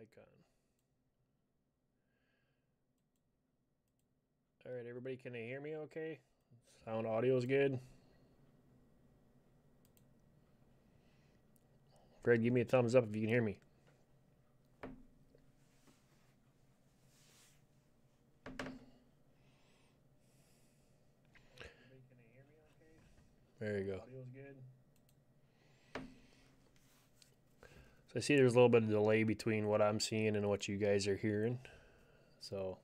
mic on. All right, everybody, can they hear me okay? Sound audio is good. Fred, give me a thumbs up if you can hear me. There you go. Audio's good. So I see there's a little bit of delay between what I'm seeing and what you guys are hearing. So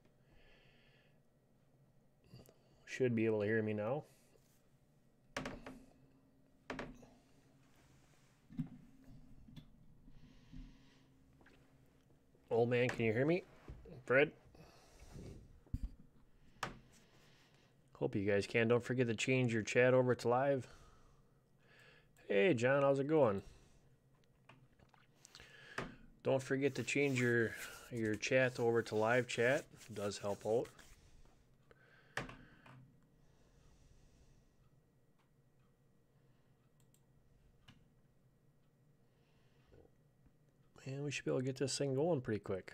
should be able to hear me now. Old man, can you hear me? Fred? Hope you guys can. Don't forget to change your chat over to live. Hey, John, how's it going? Don't forget to change your chat over to live chat. It does help out. And we should be able to get this thing going pretty quick.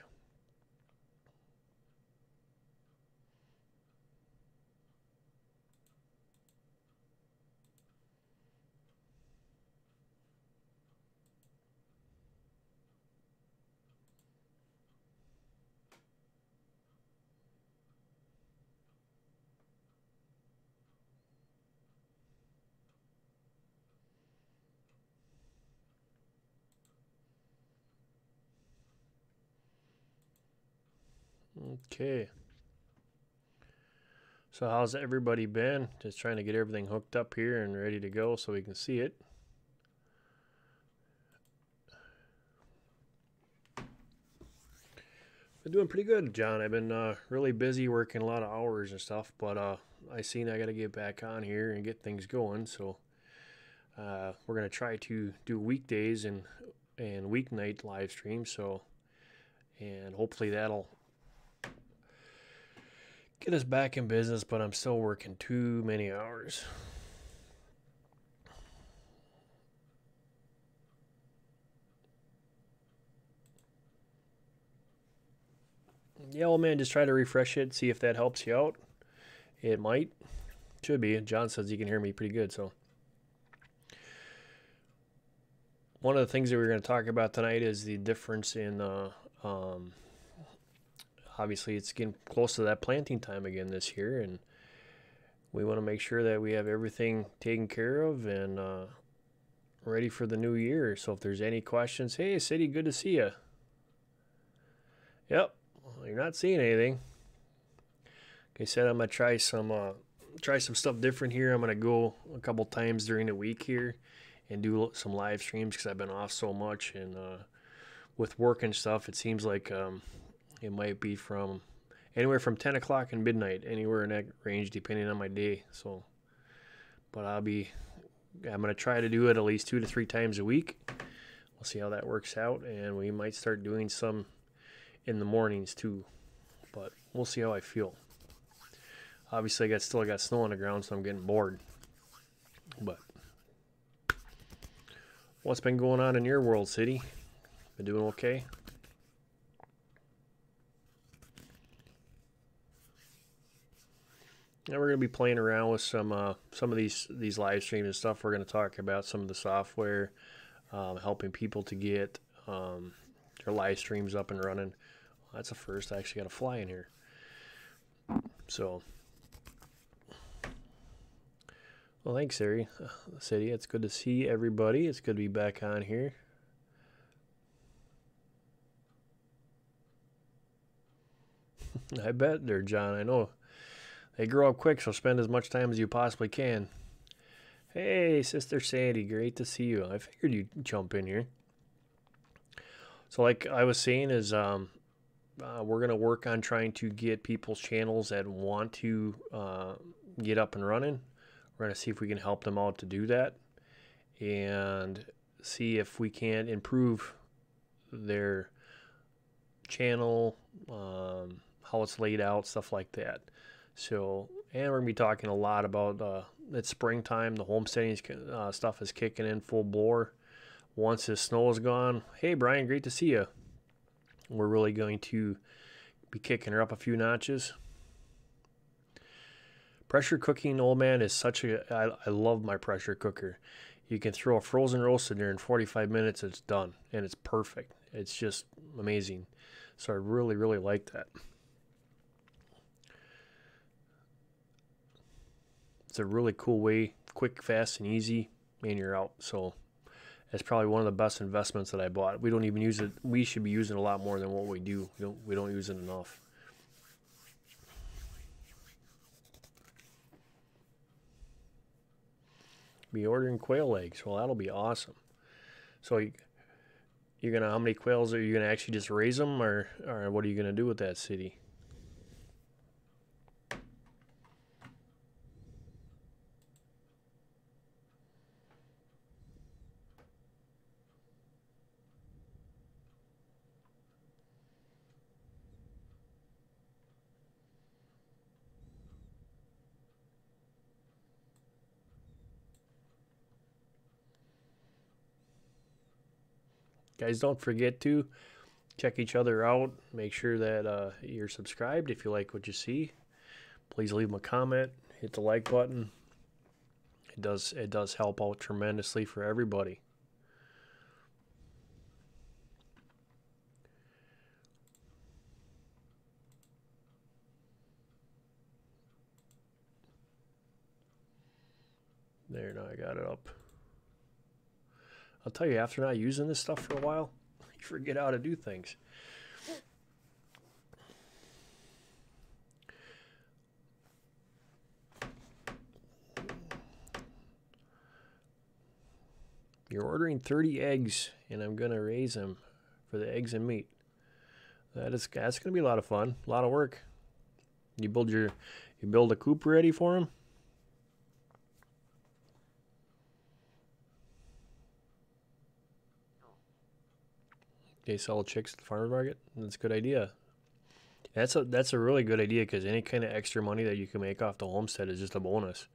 Okay. So how's everybody been? Just trying to get everything hooked up here and ready to go so we can see it. Been doing pretty good, John. I've been really busy working a lot of hours and stuff, but I seen I got to get back on here and get things going. So we're gonna try to do weekdays and weeknight live streams. So and hopefully that'll get us back in business. But I'm still working too many hours. Yeah, old man, just try to refresh it, see if that helps you out. It might. Should be. John says he can hear me pretty good, so. One of the things that we're going to talk about tonight is the difference in, obviously it's getting close to that planting time again this year, and we want to make sure that we have everything taken care of and ready for the new year. So if there's any questions, hey, City, good to see you. Yep. Well, you're not seeing anything. Like I said, I'm gonna try some stuff different here. I'm gonna go a couple times during the week here and do some live streams because I've been off so much, and with work and stuff, it seems like it might be from anywhere from 10 o'clock and midnight, anywhere in that range, depending on my day. So, but I'm gonna try to do it at least 2 to 3 times a week. We'll see how that works out, and we might start doing some in the mornings too, but we'll see how I feel. Obviously I still got snow on the ground, so I'm getting bored. But what's been going on in your world, City? Been doing okay? And we're going to be playing around with some of these live streams and stuff. We're going to talk about some of the software, helping people to get their live streams up and running. That's a first. I actually got a fly in here. So, well, thanks, City. It's good to see everybody. It's good to be back on here. I bet there, John. I know. They grow up quick, so spend as much time as you possibly can. Hey, Sister Sandy, great to see you. I figured you'd jump in here. So like I was saying is we're going to work on trying to get people's channels that want to get up and running. We're going to see if we can help them out to do that and see if we can improve their channel, how it's laid out, stuff like that. So, and we're going to be talking a lot about it's springtime. The homesteading stuff is kicking in full bore once the snow is gone. Hey, Brian, great to see you. we're really going to be kicking her up a few notches. Pressure cooking, old man, is such a... I love my pressure cooker. You can throw a frozen roast in there in 45 minutes, it's done, and it's perfect. It's just amazing. So I really, really like that. It's a really cool way, quick, fast, and easy, and you're out. So it's probably one of the best investments that I bought. We don't even use it. We should be using a lot more than what we do. We don't use it enough. Be ordering quail eggs. Well, that'll be awesome. So you're gonna, how many quails are you gonna actually just raise them, or what are you gonna do with that city? Guys, don't forget to check each other out. Make sure that you're subscribed if you like what you see. Please leave them a comment. Hit the like button. It does help out tremendously for everybody. There, now I got it up. I'll tell you, after not using this stuff for a while, you forget how to do things. You're ordering 30 eggs, and I'm going to raise them for the eggs and meat. That's going to be a lot of fun, a lot of work. You build a coop ready for them. They sell chicks at the farmer's market. That's a good idea. That's a really good idea, because any kind of extra money that you can make off the homestead is just a bonus.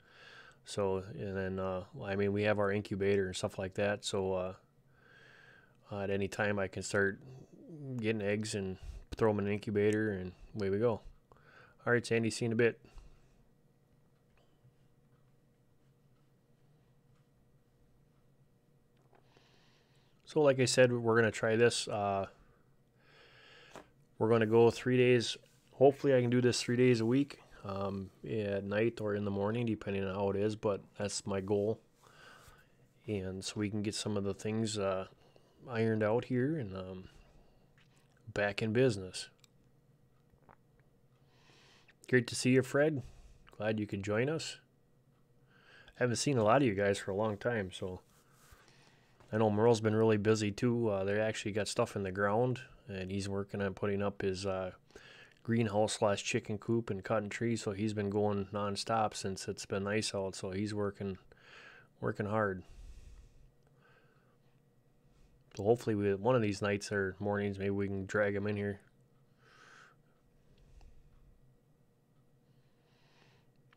So, and then I mean, we have our incubator and stuff like that. So at any time I can start getting eggs and throw them in an incubator, and away we go. All right, Sandy, see you in a bit. So like I said, we're going to try this. We're going to go 3 days. Hopefully I can do this 3 days a week, at night or in the morning, depending on how it is. But that's my goal. And so we can get some of the things ironed out here and back in business. Great to see you, Fred. Glad you could join us. I haven't seen a lot of you guys for a long time, so... I know Merle's been really busy too. They actually got stuff in the ground, and he's working on putting up his greenhouse / chicken coop and cutting trees. So he's been going non-stop since it's been nice out. So he's working hard. So hopefully, one of these nights or mornings, maybe we can drag him in here.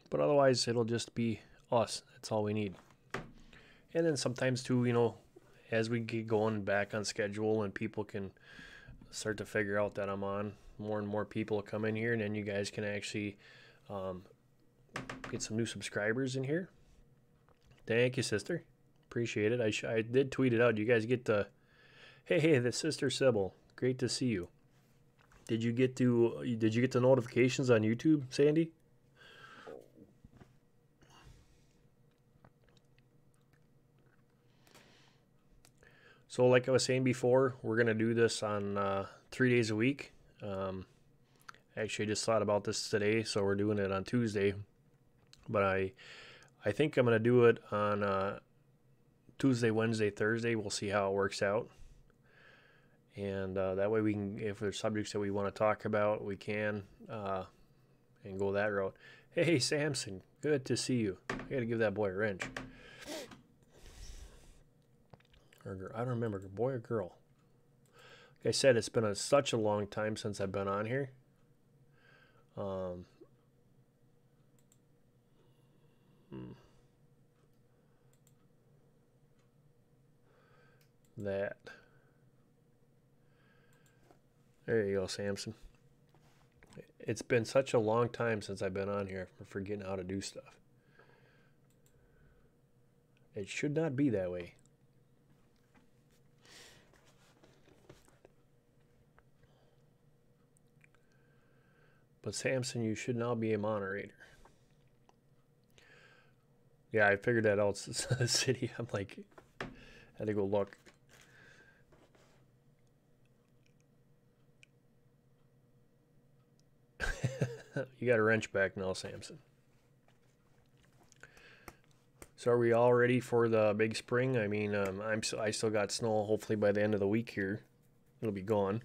But otherwise, it'll just be us. That's all we need. And then sometimes too, you know, as we get going back on schedule and people can start to figure out that I'm on, more and more people will come in here, and then you guys can actually get some new subscribers in here. Thank you, sister. Appreciate it. I did tweet it out. You guys get the, hey, the sister Sybil. Great to see you. Did you get the notifications on YouTube, Sandy? So like I was saying before, we're going to do this on 3 days a week. Actually, I just thought about this today, so we're doing it on Tuesday. But I think I'm going to do it on Tuesday, Wednesday, Thursday. We'll see how it works out. And that way we can, if there's subjects that we want to talk about, we can, and go that route. Hey, Samson, good to see you. I got to give that boy a wrench. Or girl, I don't remember, boy or girl. Like I said, it's been such a long time since I've been on here. That There you go, Samson. It's been such a long time since I've been on here for forgetting how to do stuff. It should not be that way. But Samson, you should now be a moderator. Yeah, I figured that out. City. I'm like, had to go look. You got a wrench back now, Samson. So are we all ready for the big spring? I mean, I still got snow. Hopefully by the end of the week here, it'll be gone.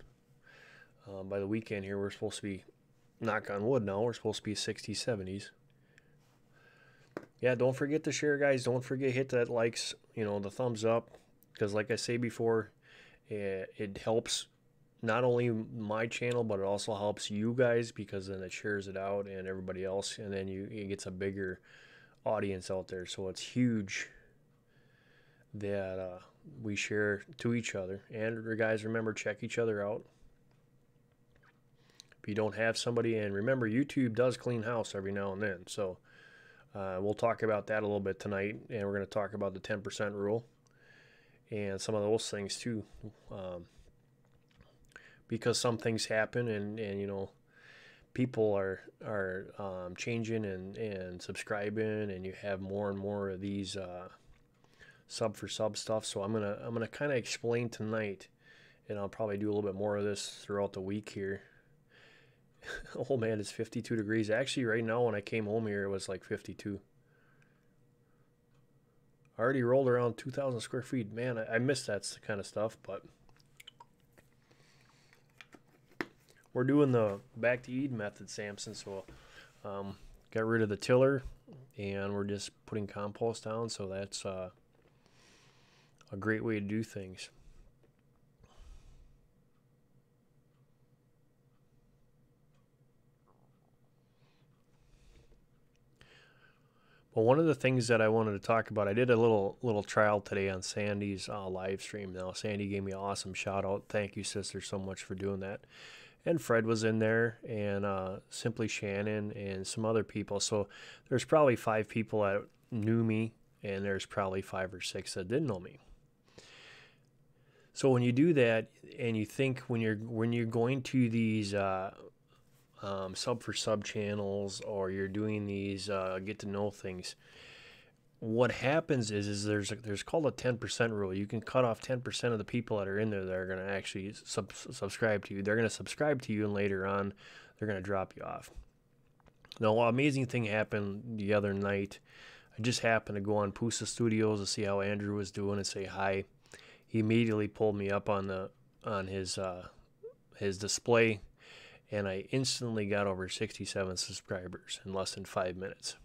By the weekend here, we're supposed to be, knock on wood now, we're supposed to be 60s, 70s. Yeah, don't forget to share, guys. Don't forget hit that likes, the thumbs up, because like I say before, it helps not only my channel, but it also helps you guys, because then it shares it out and everybody else, and then it gets a bigger audience out there. So it's huge that we share to each other. And guys, remember, check each other out. If you don't have somebody, and remember, YouTube does clean house every now and then. So we'll talk about that a little bit tonight, and we're going to talk about the 10% rule and some of those things too, because some things happen, and people are changing and subscribing, and you have more and more of these sub for sub stuff. So I'm gonna kind of explain tonight, and I'll probably do a little bit more of this throughout the week here. Oh man, it's 52 degrees. Actually, right now when I came home here, it was like 52. I already rolled around 2,000 square feet. Man, I miss that kind of stuff, but we're doing the back to Eden method, Samson. So got rid of the tiller, and we're just putting compost down. So that's a great way to do things. Well, one of the things that I wanted to talk about, I did a little trial today on Sandy's live stream. Now, Sandy gave me an awesome shout out. Thank you, sister, so much for doing that. And Fred was in there, and Simply Shannon, and some other people. So there's probably 5 people that knew me, and there's probably 5 or 6 that didn't know me. So when you do that, and you think when you're going to these sub for sub channels, or you're doing these get to know things, what happens is there's called a 10% rule. You can cut off 10% of the people that are in there that are going to actually subscribe to you. They're going to subscribe to you, and later on they're going to drop you off. Now, an amazing thing happened the other night. I just happened to go on Pusa Studios to see how Andrew was doing and say hi. He immediately pulled me up on his display, and I instantly got over 67 subscribers in less than 5 minutes.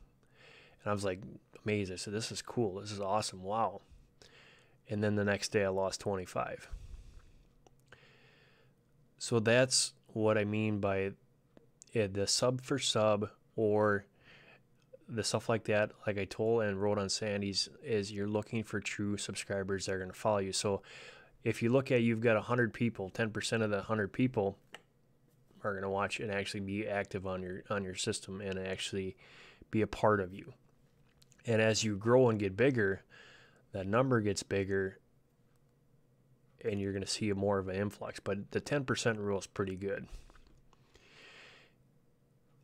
And I was like amazed. I said, this is cool. This is awesome. Wow. And then the next day I lost 25. So that's what I mean by the sub for sub, or the stuff like that, like I told and wrote on Sandy's, is you're looking for true subscribers that are going to follow you. So if you look at, you've got 100 people, 10% of the 100 people are going to watch and actually be active on your system and actually be a part of you. And as you grow and get bigger, that number gets bigger, and you're going to see more of an influx. But the 10% rule is pretty good.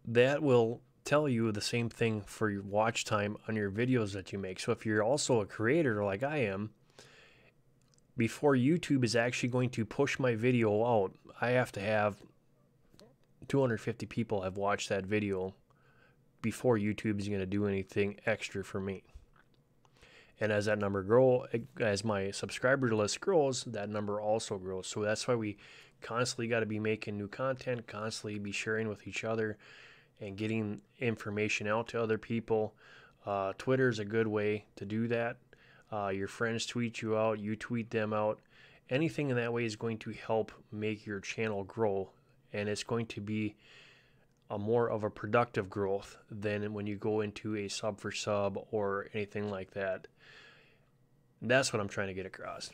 That will tell you the same thing for your watch time on your videos that you make. So if you're also a creator like I am, before YouTube is actually going to push my video out, I have to have 250 people have watched that video before YouTube is going to do anything extra for me. And as that number grows, as my subscriber list grows, that number also grows. So that's why we constantly got to be making new content, constantly be sharing with each other and getting information out to other people. Twitter is a good way to do that. Your friends tweet you out, you tweet them out. Anything in that way is going to help make your channel grow, and it's going to be a more of a productive growth than when you go into a sub for sub or anything like that. That's what I'm trying to get across.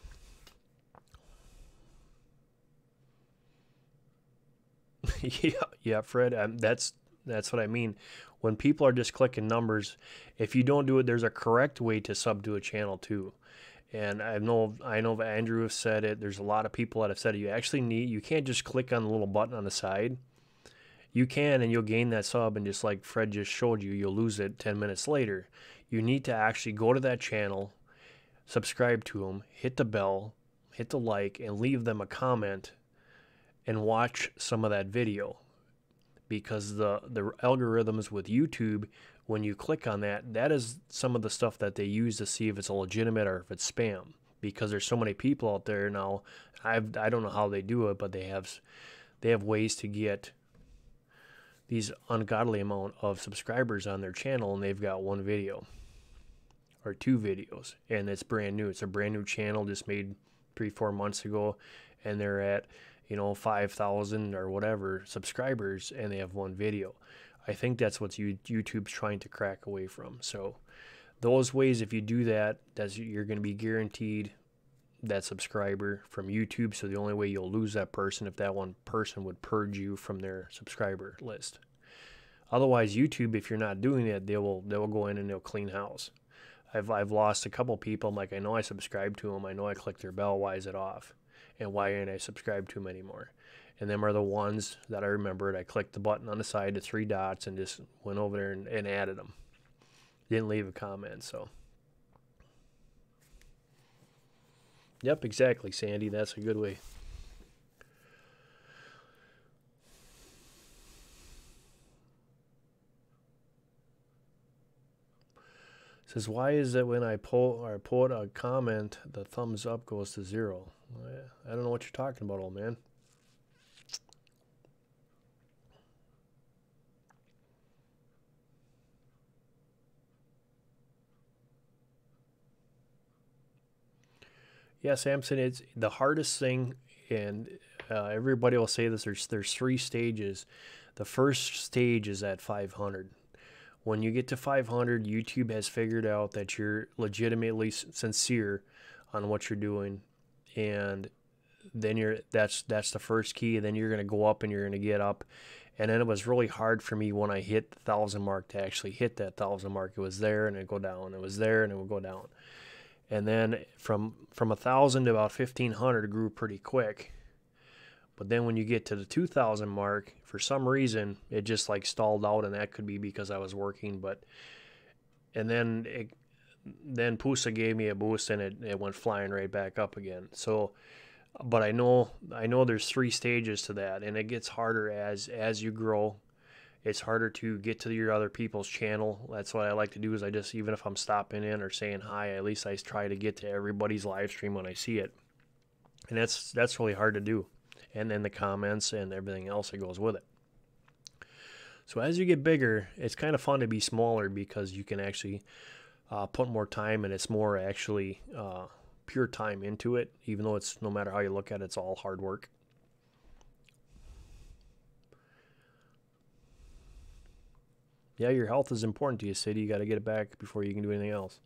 Yeah, yeah, Fred. That's what I mean. When people are just clicking numbers, if you don't do it, there's a correct way to sub to a channel too. And I know Andrew has said it. There's a lot of people that have said it. You can't just click on the little button on the side. You can, and you'll gain that sub, and just like Fred just showed you, you'll lose it 10 minutes later. You need to actually go to that channel, subscribe to them, hit the bell, hit the like, and leave them a comment and watch some of that video. Because the algorithms with YouTube, when you click on that, that is some of the stuff that they use to see if it's legitimate or if it's spam. Because there's so many people out there now. I don't know how they do it, but they have ways to get these ungodly amount of subscribers on their channel, and they've got one video or two videos, and it's brand new. It's a brand new channel just made 3-4 months ago, and they're at 5,000 or whatever subscribers, and they have one video. I think that's what YouTube's trying to crack away from. So those ways, if you do that, you're going to be guaranteed that subscriber from YouTube. So the only way you'll lose that person if that one person would purge you from their subscriber list. Otherwise, YouTube, if you're not doing it, they will go in and they'll clean house. I've lost a couple people. I'm like, I know I subscribed to them. I know I clicked their bell. Why is it off? And why ain't I subscribed to them anymore? And them are the ones that I remembered. I clicked the button on the side, the 3 dots, and just went over there and added them. Didn't leave a comment, so. Yep, exactly, Sandy. That's a good way. Says, why is it when I put a comment, the thumbs up goes to 0? I don't know what you're talking about, old man. Yeah, Samson, it's the hardest thing, and everybody will say this. There's 3 stages. The first stage is at 500. When you get to 500, YouTube has figured out that you're legitimately sincere on what you're doing, and then that's the first key. And then you're going to go up, and you're going to get up. And then it was really hard for me when I hit the 1,000 mark to actually hit that 1,000 mark. It was there, and it'd go down. It was there, and it would go down. And then from 1,000 to about 1,500 it grew pretty quick. But then when you get to the 2,000 mark, for some reason, it just like stalled out, and that could be because I was working. And then Pusa gave me a boost, and it went flying right back up again. So, but I know there's 3 stages to that, and it gets harder as you grow. It's harder to get to your other people's channel. That's what I like to do, is I just, even if I'm stopping in or saying hi, at least I try to get to everybody's live stream when I see it. And that's really hard to do. And then the comments and everything else that goes with it. So as you get bigger, it's kind of fun to be smaller, because you can actually put more time, and it's more actually pure time into it, even though it's, no matter how you look at it, it's all hard work. Yeah, your health is important to you, City. You got to get it back before you can do anything else.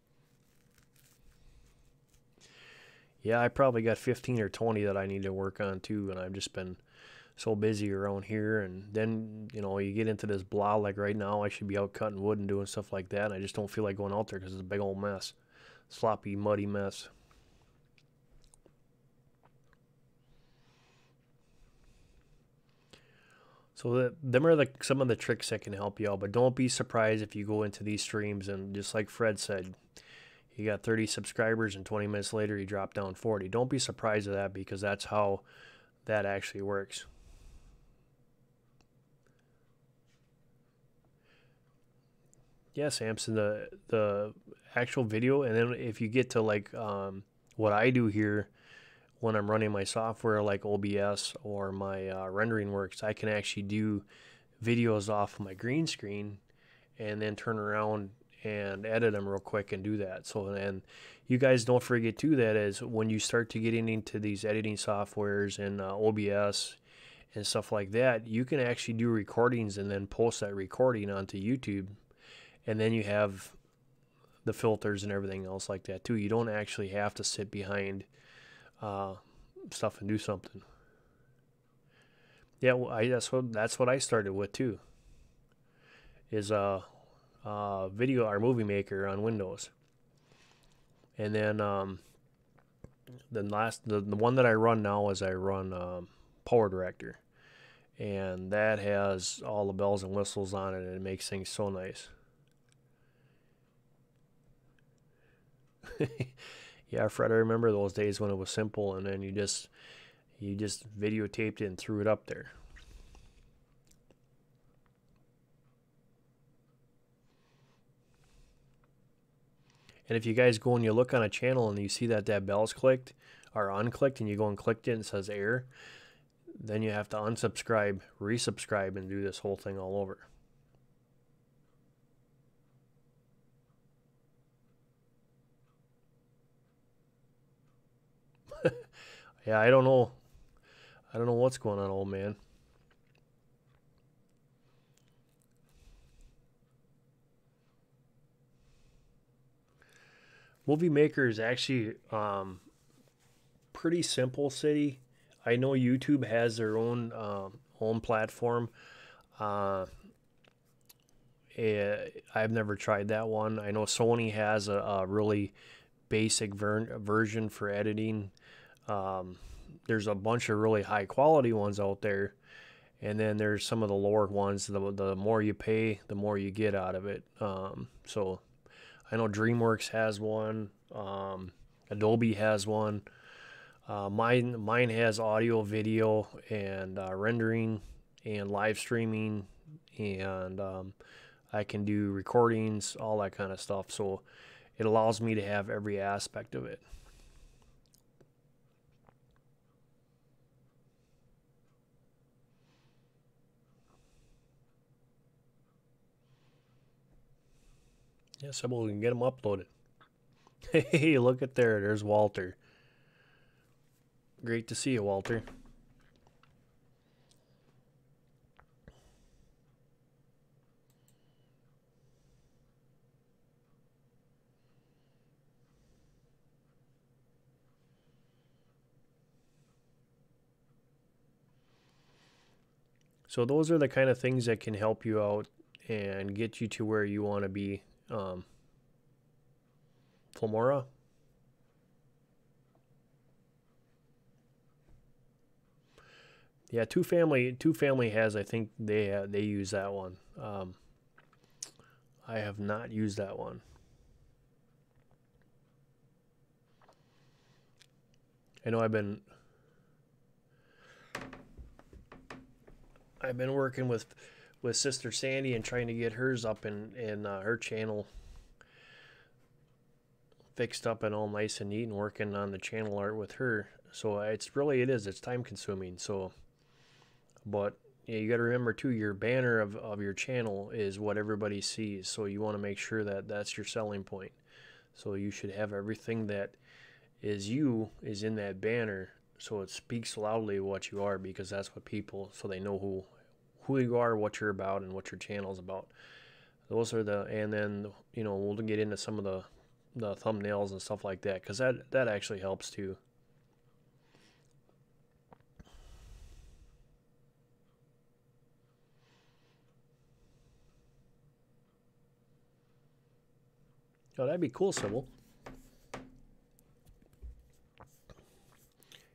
Yeah, I probably got 15 or 20 that I need to work on too, and I've just been so busy around here. And then, you get into this blah, like right now, I should be out cutting wood and doing stuff like that, and I just don't feel like going out there because it's a big old mess. Sloppy, muddy mess. So them are some of the tricks that can help you out, but don't be surprised if you go into these streams and, just like Fred said, you got 30 subscribers and 20 minutes later you drop down 40. Don't be surprised at that, because that's how that actually works. Yeah, Samson, the actual video, and then if you get to like what I do here, when I'm running my software like OBS or my rendering works, I can actually do videos off of my green screen and then turn around and edit them real quick and do that. So, and you guys don't forget too, that is when you start to getting into these editing softwares and OBS and stuff like that, you can actually do recordings and then post that recording onto YouTube, and then you have the filters and everything else like that too. You don't actually have to sit behind stuff and do something. Yeah, well, that's what I started with too. Is video or movie maker on Windows, and then the one that I run now is I run Power Director, and that has all the bells and whistles on it, and it makes things so nice. Yeah, Fred, I remember those days when it was simple, and then you just videotaped it and threw it up there. And if you guys go and you look on a channel and you see that bell's clicked or unclicked, and you go and clicked it and it says error, then you have to unsubscribe, resubscribe, and do this whole thing all over. Yeah, I don't know. I don't know what's going on, old man. Movie Maker is actually pretty simple city. I know YouTube has their own platform. Uh, I've never tried that one. I know Sony has a really basic version for editing. Um, there's a bunch of really high quality ones out there, and then there's some of the lower ones. The more you pay, the more you get out of it. So I know DreamWorks has one. Adobe has one. Mine has audio, video, and rendering, and live streaming, and I can do recordings, all that kind of stuff. So it allows me to have every aspect of it. Yeah, so we can get them uploaded. Hey, look at there. There's Walter. Great to see you, Walter. So those are the kind of things that can help you out and get you to where you want to be. Flamora. Yeah, two family has. I think they use that one. I have not used that one. I know I've been working with Sister Sandy and trying to get hers up in her channel fixed up and all nice and neat, and working on the channel art with her. So it's time consuming. So, but yeah, you got to remember too, your banner of your channel is what everybody sees. So you want to make sure that that's your selling point. So you should have everything that is in that banner, so it speaks loudly what you are, because that's what people, so they know who you are, what you're about, and what your channel is about. Those are and then we'll get into some of the thumbnails and stuff like that, because that actually helps too. Oh, that'd be cool, Sybil.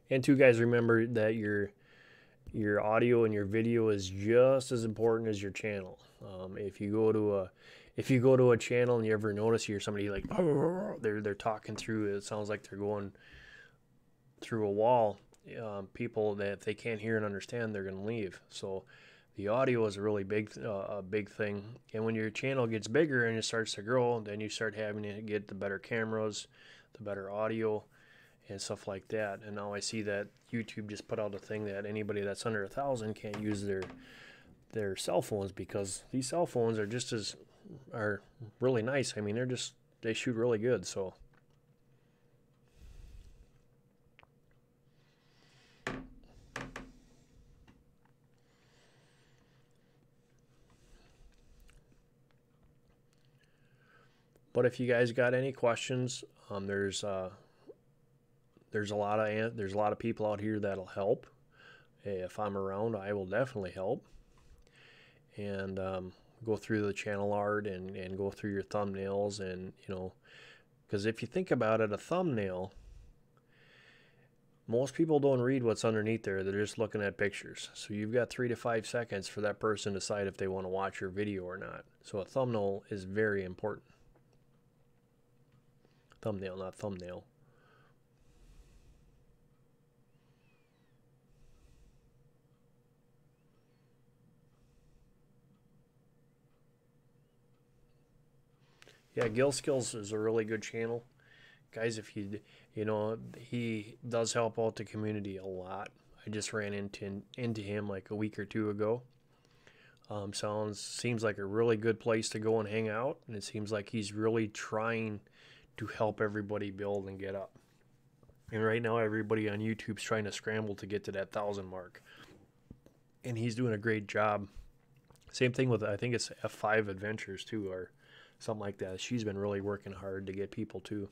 And two, guys, remember that your audio and your video is just as important as your channel. If you go to a channel and you ever notice you hear somebody like they're talking through, it sounds like they're going through a wall. People that if they can't hear and understand, they're going to leave. So the audio is a really big thing. And when your channel gets bigger and it starts to grow, then you start having to get the better cameras, the better audio, and stuff like that. And now I see that YouTube just put out a thing that anybody that's under 1,000 can't use their cell phones, because these cell phones are really nice. I mean, they shoot really good. So but if you guys got any questions, there's a lot of people out here that'll help, if I'm around, I will definitely help. And go through the channel art and go through your thumbnails, and because if you think about it, a thumbnail, most people don't read what's underneath there. They're just looking at pictures. So you've got 3 to 5 seconds for that person to decide if they want to watch your video or not. So a thumbnail is very important. Thumbnail, not thumbnail. Yeah, Gil Skills is a really good channel. Guys, if you he does help out the community a lot. I just ran into him like a week or two ago. Seems like a really good place to go and hang out, and it seems like he's really trying to help everybody build and get up. And right now, everybody on YouTube's trying to scramble to get to that 1,000 mark, and he's doing a great job. Same thing with, I think it's F5 Adventures too, or something like that. She's been really working hard to get people too.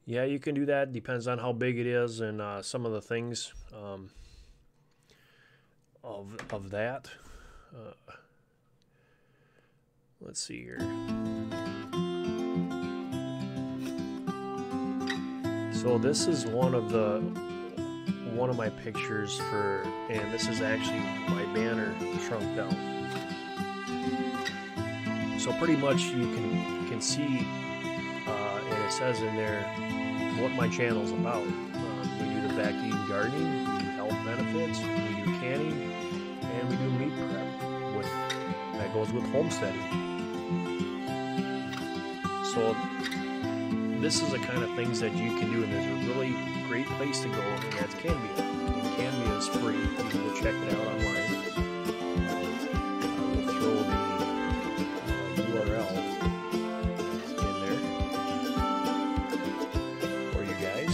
Yeah, you can do that. Depends on how big it is and some of the things of that. Let's see here. So this is one of my pictures for, and this is actually my banner shrunk down. So pretty much you can see, and it says in there what my channel's about. We do the back Eden gardening, we do health benefits, we do canning, and we do meat prep. That goes with homesteading. So this is the kind of things that you can do, and there's a really great place to go, and that's Canvia. And Canvia is free. You can go check it out online. We'll throw the URL in there for you guys.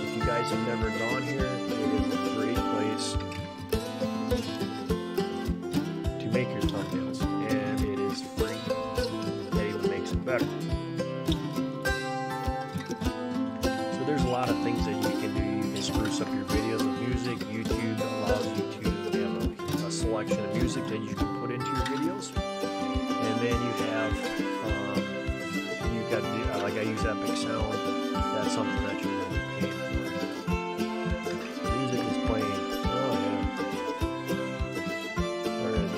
If you guys have never gone here, it is a great place to make your thumbnails, and it is free. That even makes it better. There's a lot of things that you can do. You can spruce up your videos with music. YouTube allows you to have a selection of music that you can put into your videos. And then you have, you've got, like I use Epic Sound. That's something that you're going to be paying for. Music is playing. Oh, yeah. Where is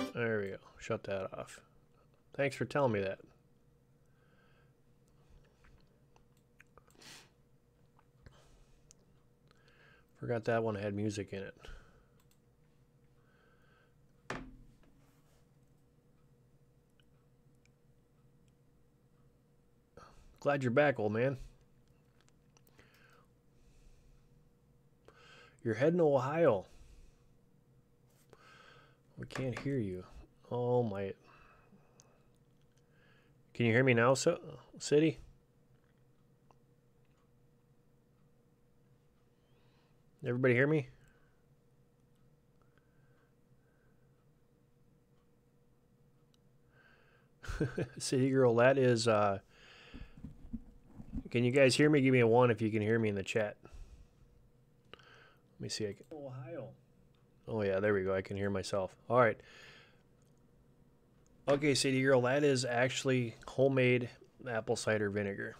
it? There we go. Shut that off. Thanks for telling me that. Forgot that one had music in it. Glad you're back, old man. You're heading to Ohio. We can't hear you. Oh my. Can you hear me now, City? Everybody hear me? City Girl, that is, can you guys hear me? Give me a 1 if you can hear me in the chat. Let me see. Ohio. Oh, yeah, there we go. I can hear myself. All right. Okay, City Girl, that is actually homemade apple cider vinegar.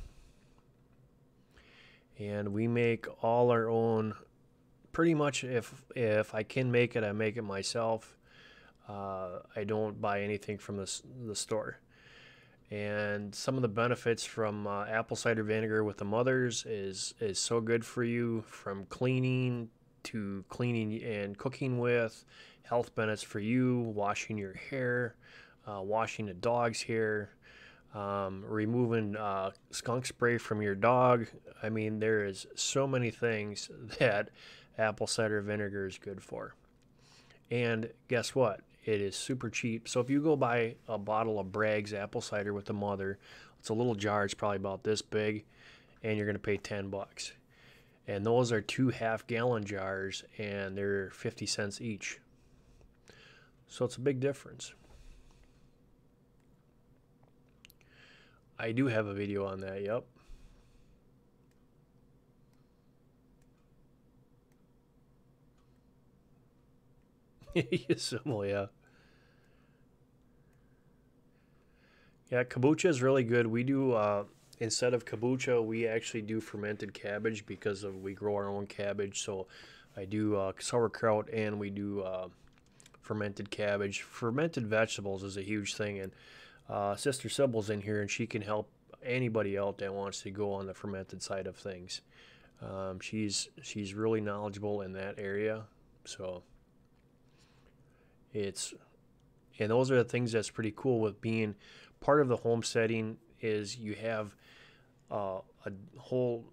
And we make all our own. Pretty much, if I can make it, I make it myself. I don't buy anything from the store. And some of the benefits from apple cider vinegar with the mothers is so good for you, from cleaning to cleaning and cooking with, health benefits for you, washing your hair, washing the dog's hair, removing skunk spray from your dog. I mean, there is so many things that apple cider vinegar is good for. And guess what? It is super cheap. So if you go buy a bottle of Bragg's apple cider with the mother, it's a little jar, it's probably about this big, and you're going to pay $10. And those are 2 half-gallon jars, and they're 50 cents each. So it's a big difference. I do have a video on that, yep. Simple, yeah. Yeah, kombucha is really good. We do, instead of kombucha, we actually do fermented cabbage because of we grow our own cabbage. So I do sauerkraut and we do fermented cabbage. Fermented vegetables is a huge thing. And Sister Sybil's in here and she can help anybody out that wants to go on the fermented side of things. She's really knowledgeable in that area. So it's, and those are the things that's pretty cool with being part of the homesteading is you have a whole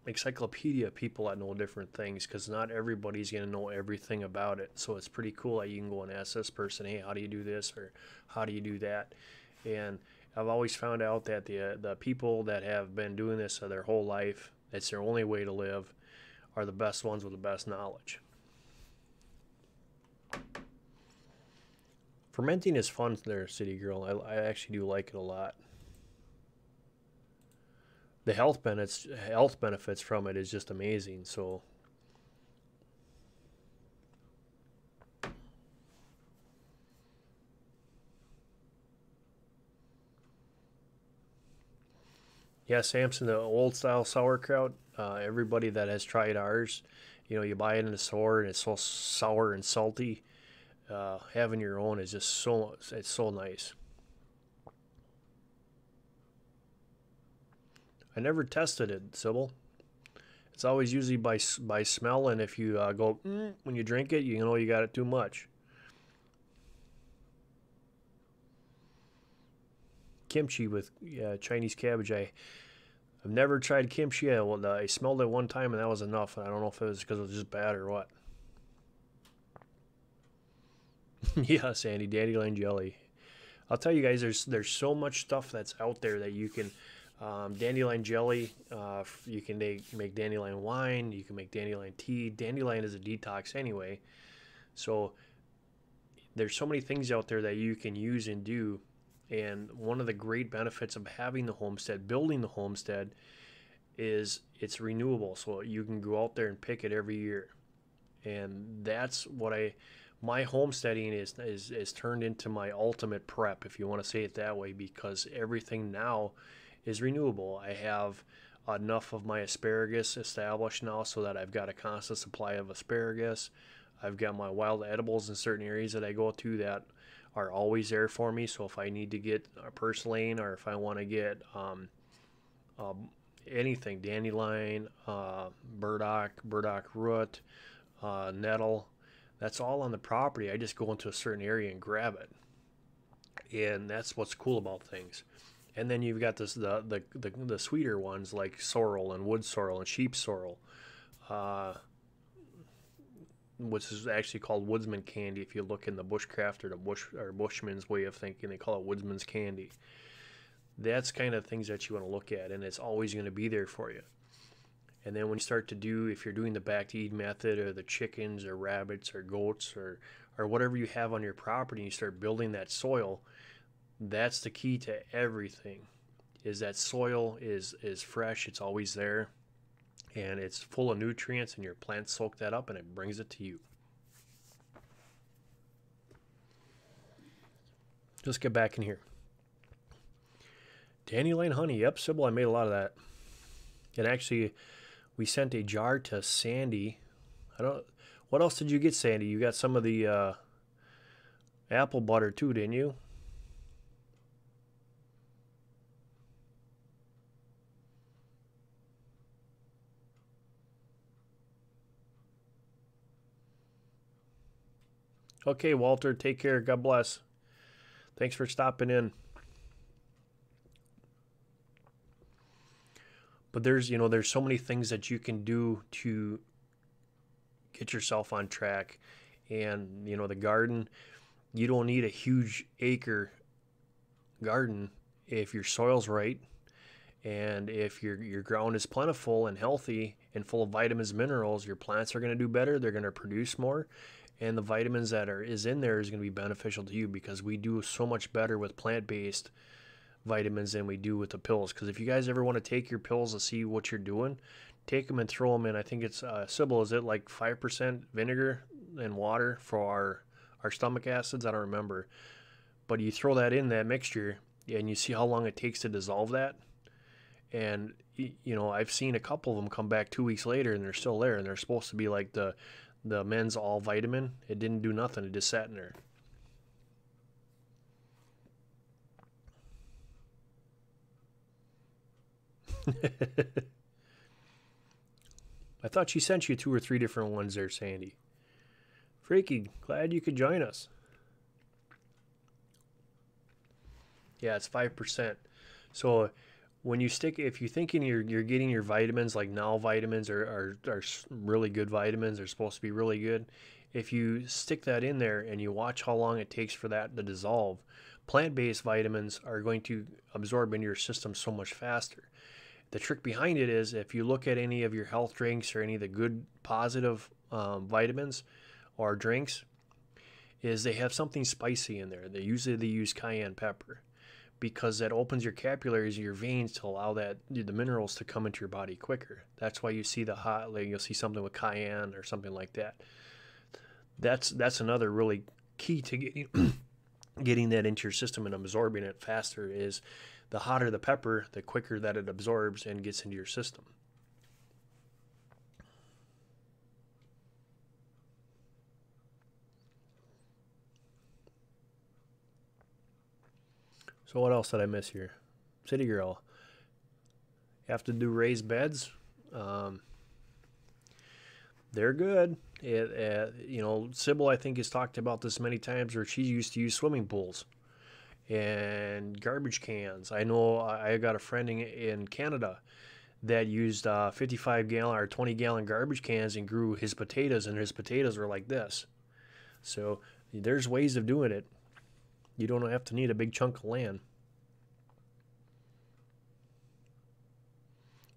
encyclopedia of people that know different things because not everybody's going to know everything about it. So it's pretty cool that you can go and ask this person, hey, how do you do this or how do you do that? And I've always found out that the people that have been doing this their whole life, it's their only way to live, are the best ones with the best knowledge. Fermenting is fun there, City Girl. I actually do like it a lot. The health benefits from it is just amazing. So yeah, Samson, the old style sauerkraut. Everybody that has tried ours, you know, you buy it in the store and it's so sour and salty. Having your own is just it's so nice. I never tested it, Sybil. It's always usually by smell, and if you go when you drink it, you know you got it too much. Kimchi with Chinese cabbage. I've never tried kimchi. Well, I smelled it one time, and that was enough. I don't know if it was because it was just bad or what. Yeah, Sandy, dandelion jelly. I'll tell you guys, there's so much stuff that's out there that you can. Dandelion jelly, you can make dandelion wine, you can make dandelion tea. Dandelion is a detox anyway. So there's so many things out there that you can use and do. And one of the great benefits of having the homestead, building the homestead, is it's renewable. So you can go out there and pick it every year. And that's what my homesteading is turned into my ultimate prep, if you want to say it that way, because everything now is renewable. I have enough of my asparagus established now so that I've got a constant supply of asparagus. I've got my wild edibles in certain areas that I go to that are always there for me. So if I need to get a purslane or if I want to get anything, dandelion, burdock root, nettle, that's all on the property. I just go into a certain area and grab it. And that's what's cool about things. And then you've got the sweeter ones like sorrel and wood sorrel and sheep sorrel, which is actually called woodsman candy. If you look in the bushcraft or bushman's way of thinking, they call it woodsman's candy. That's kind of things that you want to look at, and it's always going to be there for you. And then when you start to do, if you're doing the back to eat method or the chickens or rabbits or goats or whatever you have on your property, and you start building that soil. That's the key to everything, is that soil is fresh, it's always there, and it's full of nutrients, and your plants soak that up and it brings it to you. Just get back in here. Dandelion honey, yep, Sybil, I made a lot of that. And actually, we sent a jar to Sandy. What else did you get, Sandy? You got some of the apple butter too, didn't you? Okay, Walter, take care. God bless. Thanks for stopping in. But there's so many things that you can do to get yourself on track. And, the garden, you don't need a huge acre garden if your soil's right. And if your ground is plentiful and healthy and full of vitamins, minerals, your plants are going to do better. They're going to produce more. And the vitamins that is in there is going to be beneficial to you because we do so much better with plant-based vitamins than we do with the pills. Because if you guys ever want to take your pills to see what you're doing, take them and throw them in. I think it's Sybil. Is it like 5% vinegar and water for our stomach acids? I don't remember. But you throw that in that mixture, and you see how long it takes to dissolve that. And you know, I've seen a couple of them come back 2 weeks later, and they're still there, and they're supposed to be like the men's all vitamin. It didn't do nothing. It just sat in there. I thought she sent you 2 or 3 different ones there, Sandy. Freaky, glad you could join us. Yeah, it's 5%. So when you stick, if you're thinking you're getting your vitamins, like now vitamins are really good vitamins, they're supposed to be really good. If you stick that in there and you watch how long it takes for that to dissolve, plant-based vitamins are going to absorb into your system so much faster. The trick behind it is if you look at any of your health drinks or any of the good positive vitamins or drinks, is they have something spicy in there. They use cayenne pepper because that opens your capillaries and your veins to allow the minerals to come into your body quicker. That's why you see you'll see something with cayenne or something like that. That's another really key to getting that into your system and absorbing it faster. Is the hotter the pepper, the quicker that it absorbs and gets into your system. So what else did I miss here? City Girl. You have to do raised beds. They're good. You know, Sybil, I think, has talked about this many times where she used to use swimming pools and garbage cans. I know I got a friend in Canada that used 55-gallon or 20-gallon garbage cans and grew his potatoes, and his potatoes were like this. So there's ways of doing it. You don't have to need a big chunk of land.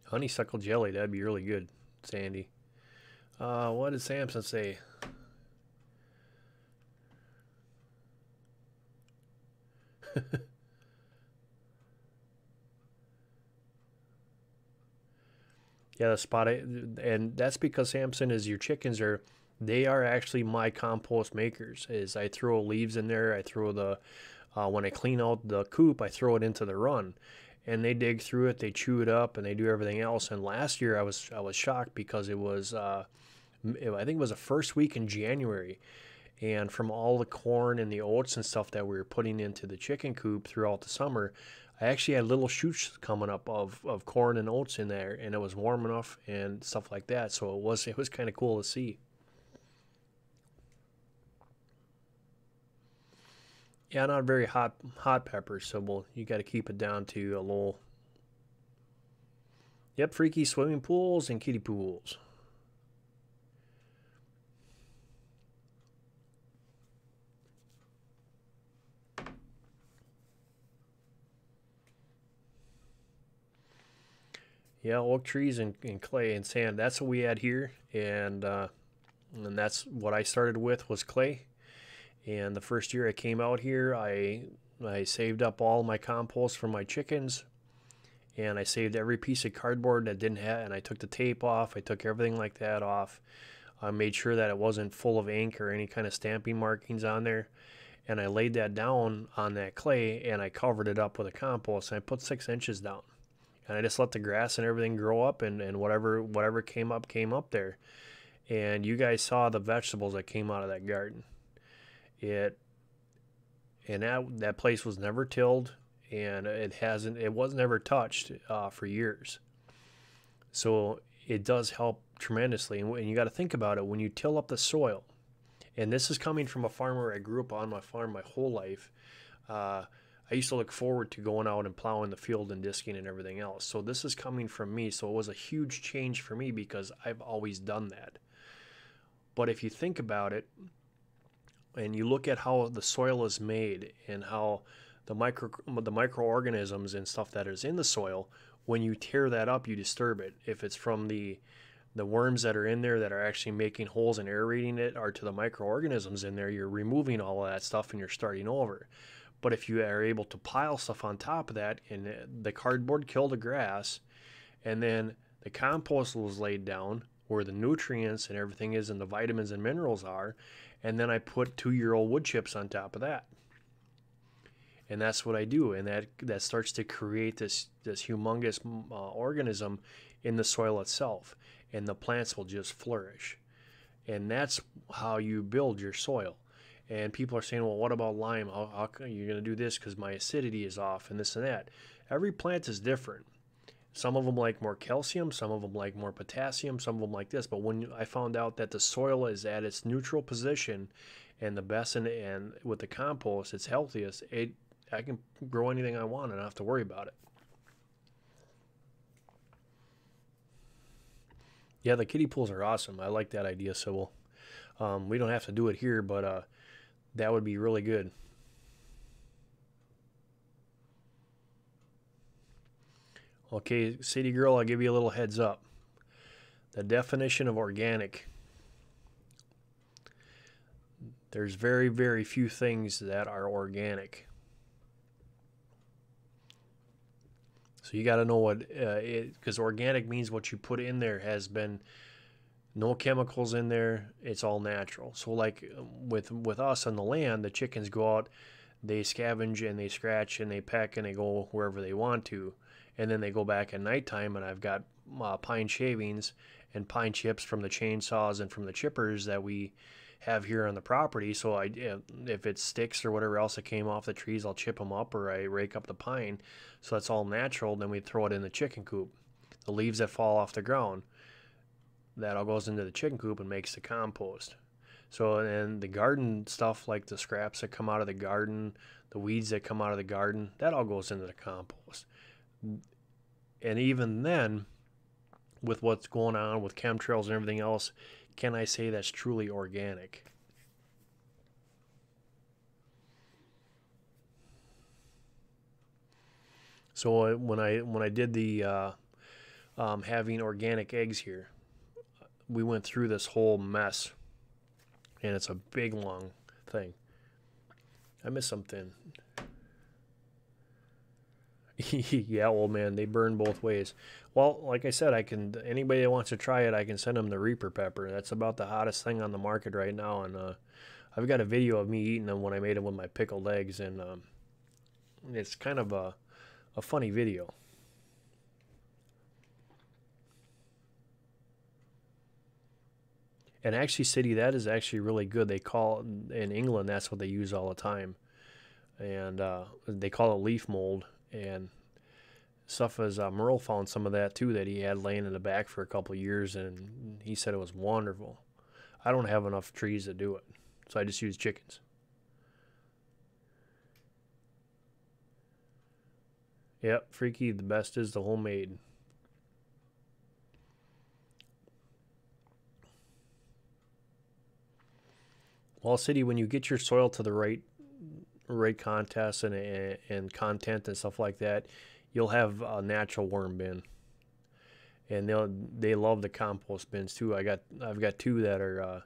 Honeysuckle jelly, that'd be really good, Sandy. What did Samson say? Yeah, the spot, and that's because Samson is your chickens they are actually my compost makers. Is I throw leaves in there, I throw when I clean out the coop, I throw it into the run, and they dig through it, they chew it up, and they do everything else. And last year I was shocked because it was I think it was the first week in January, and from all the corn and the oats and stuff that we were putting into the chicken coop throughout the summer, I actually had little shoots coming up of corn and oats in there, and it was warm enough and stuff like that. So it was kind of cool to see. Yeah, not very hot peppers, so you got to keep it down to a little. Yep, freaky swimming pools and kiddie pools. Yeah, oak trees and clay and sand. That's what we had here, and that's what I started with was clay. And the first year I came out here, I saved up all my compost for my chickens, and I saved every piece of cardboard that didn't have, and I took the tape off. I took everything like that off. I made sure that it wasn't full of ink or any kind of stamping markings on there. And I laid that down on that clay, and I covered it up with a compost, and I put 6 inches down. And I just let the grass and everything grow up, and whatever came up there. And you guys saw the vegetables that came out of that garden. That place was never tilled, and it was never touched for years. So it does help tremendously. And you got to think about it when you till up the soil. And this is coming from a farmer. I grew up on my farm my whole life. I used to look forward to going out and plowing the field and disking and everything else. So this is coming from me. So it was a huge change for me because I've always done that. But if you think about it, and you look at how the soil is made and how the microorganisms and stuff that is in the soil, when you tear that up, you disturb it. If it's from the worms that are in there that are actually making holes and aerating it, or to the microorganisms in there, you're removing all of that stuff and you're starting over. But if you are able to pile stuff on top of that, and the cardboard killed the grass, and then the compost was laid down where the nutrients and everything is and the vitamins and minerals are, and then I put 2-year-old wood chips on top of that. And that's what I do, and that starts to create this humongous organism in the soil itself, and the plants will just flourish. And that's how you build your soil. And people are saying, well, what about lime? How come you're going to do this because my acidity is off and this and that? Every plant is different. Some of them like more calcium, some of them like more potassium, some of them like this. But when I found out that the soil is at its neutral position and the best, and with the compost, it's healthiest, I can grow anything I want and not have to worry about it. Yeah, the kiddie pools are awesome. I like that idea, Sybil. We don't have to do it here, but that would be really good. Okay, City Girl, I'll give you a little heads up. The definition of organic. There's very, very few things that are organic. So you got to know what, because organic means what you put in there has been no chemicals in there. It's all natural. So like with us on the land, the chickens go out, they scavenge and they scratch and they peck and they go wherever they want to. And then they go back at nighttime, and I've got pine shavings and pine chips from the chainsaws and from the chippers that we have here on the property. So if it sticks or whatever else that came off the trees, I'll chip them up, or I rake up the pine. So that's all natural. Then we throw it in the chicken coop. The leaves that fall off the ground, that all goes into the chicken coop and makes the compost. So, and the garden stuff, like the scraps that come out of the garden, the weeds that come out of the garden, that all goes into the compost. And even then, with what's going on with chemtrails and everything else, can I say that's truly organic? So when I did the having organic eggs here, we went through this whole mess, and it's a big long thing. I missed something. Yeah, old man, they burn both ways. Well, like I said, anybody that wants to try it, I can send them the Reaper pepper. That's about the hottest thing on the market right now, and I've got a video of me eating them when I made them with my pickled eggs, and it's kind of a funny video. And actually, City, that is actually really good. They call in England, that's what they use all the time, and they call it leaf mold. And stuff as Merle found some of that too that he had laying in the back for a couple of years, and he said it was wonderful. I don't have enough trees to do it, so I just use chickens. Yep, Freaky, the best is the homemade. Well, City, when you get your soil to the right contests and content and stuff like that, you'll have a natural worm bin, and they love the compost bins too. I've got two that are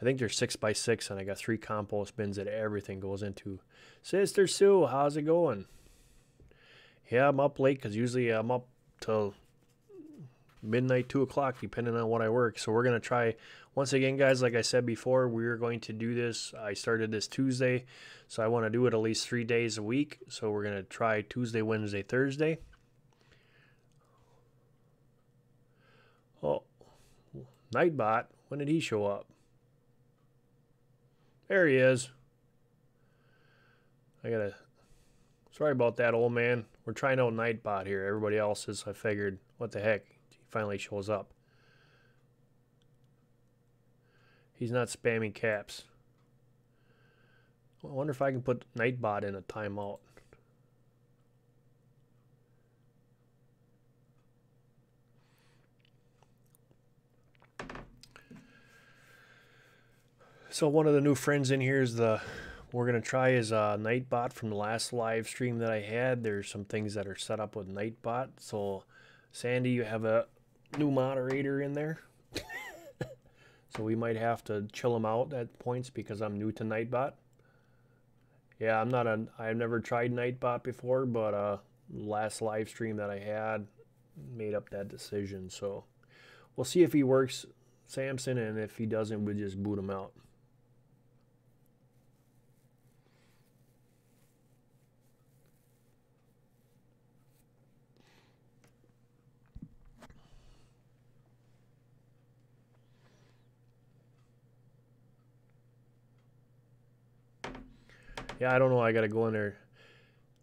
I think they're 6x6, and I got 3 compost bins that everything goes into. Sister Sue, how's it going? Yeah, I'm up late because usually I'm up till midnight, 2 o'clock, depending on what I work. So we're going to try, once again, guys, like I said before, we're going to do this. I started this Tuesday, so I want to do it at least 3 days a week. So we're going to try Tuesday, Wednesday, Thursday. Oh, Nightbot, when did he show up? There he is. Sorry about that, old man. We're trying out Nightbot here. Everybody else is, I figured, what the heck? He finally shows up. He's not spamming caps. I wonder if I can put Nightbot in a timeout. So one of the new friends in here is we're going to try is Nightbot from the last live stream that I had. There's some things that are set up with Nightbot. So Sandy, you have a new moderator in there. So we might have to chill him out at points because I'm new to Nightbot. Yeah, I've never tried Nightbot before, but last live stream that I had made up that decision. So we'll see if he works, Samson, and if he doesn't, we'll just boot him out. Yeah, I don't know. I gotta go in there.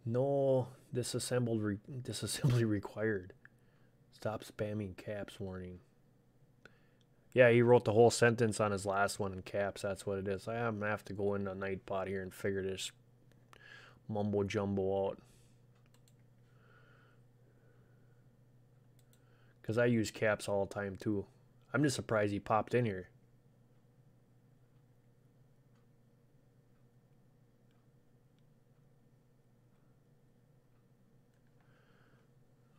No, disassembly required. Stop spamming caps warning. Yeah, he wrote the whole sentence on his last one in caps. That's what it is. I'm gonna have to go into Nightbot here and figure this mumbo jumbo out. Because I use caps all the time too. I'm just surprised he popped in here.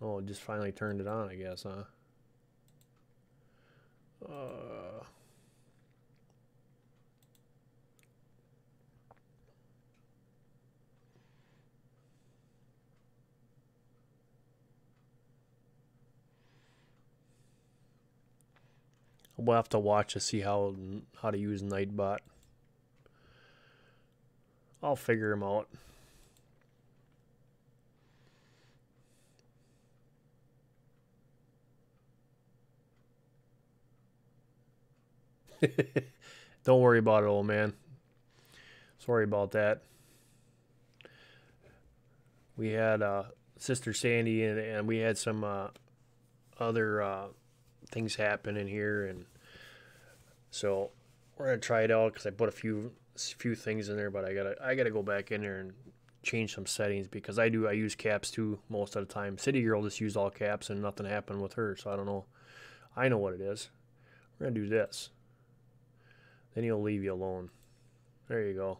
Oh, it just finally turned it on, I guess, huh? We'll have to watch to see how to use Nightbot. I'll figure him out. Don't worry about it, old man. Sorry about that. We had Sister Sandy and we had some other things happen in here, and so we're gonna try it out because I put a few things in there, but I gotta go back in there and change some settings because I use caps too most of the time. City Girl just used all caps and nothing happened with her, so I don't know. I know what it is. We're gonna do this. Then he'll leave you alone. There you go.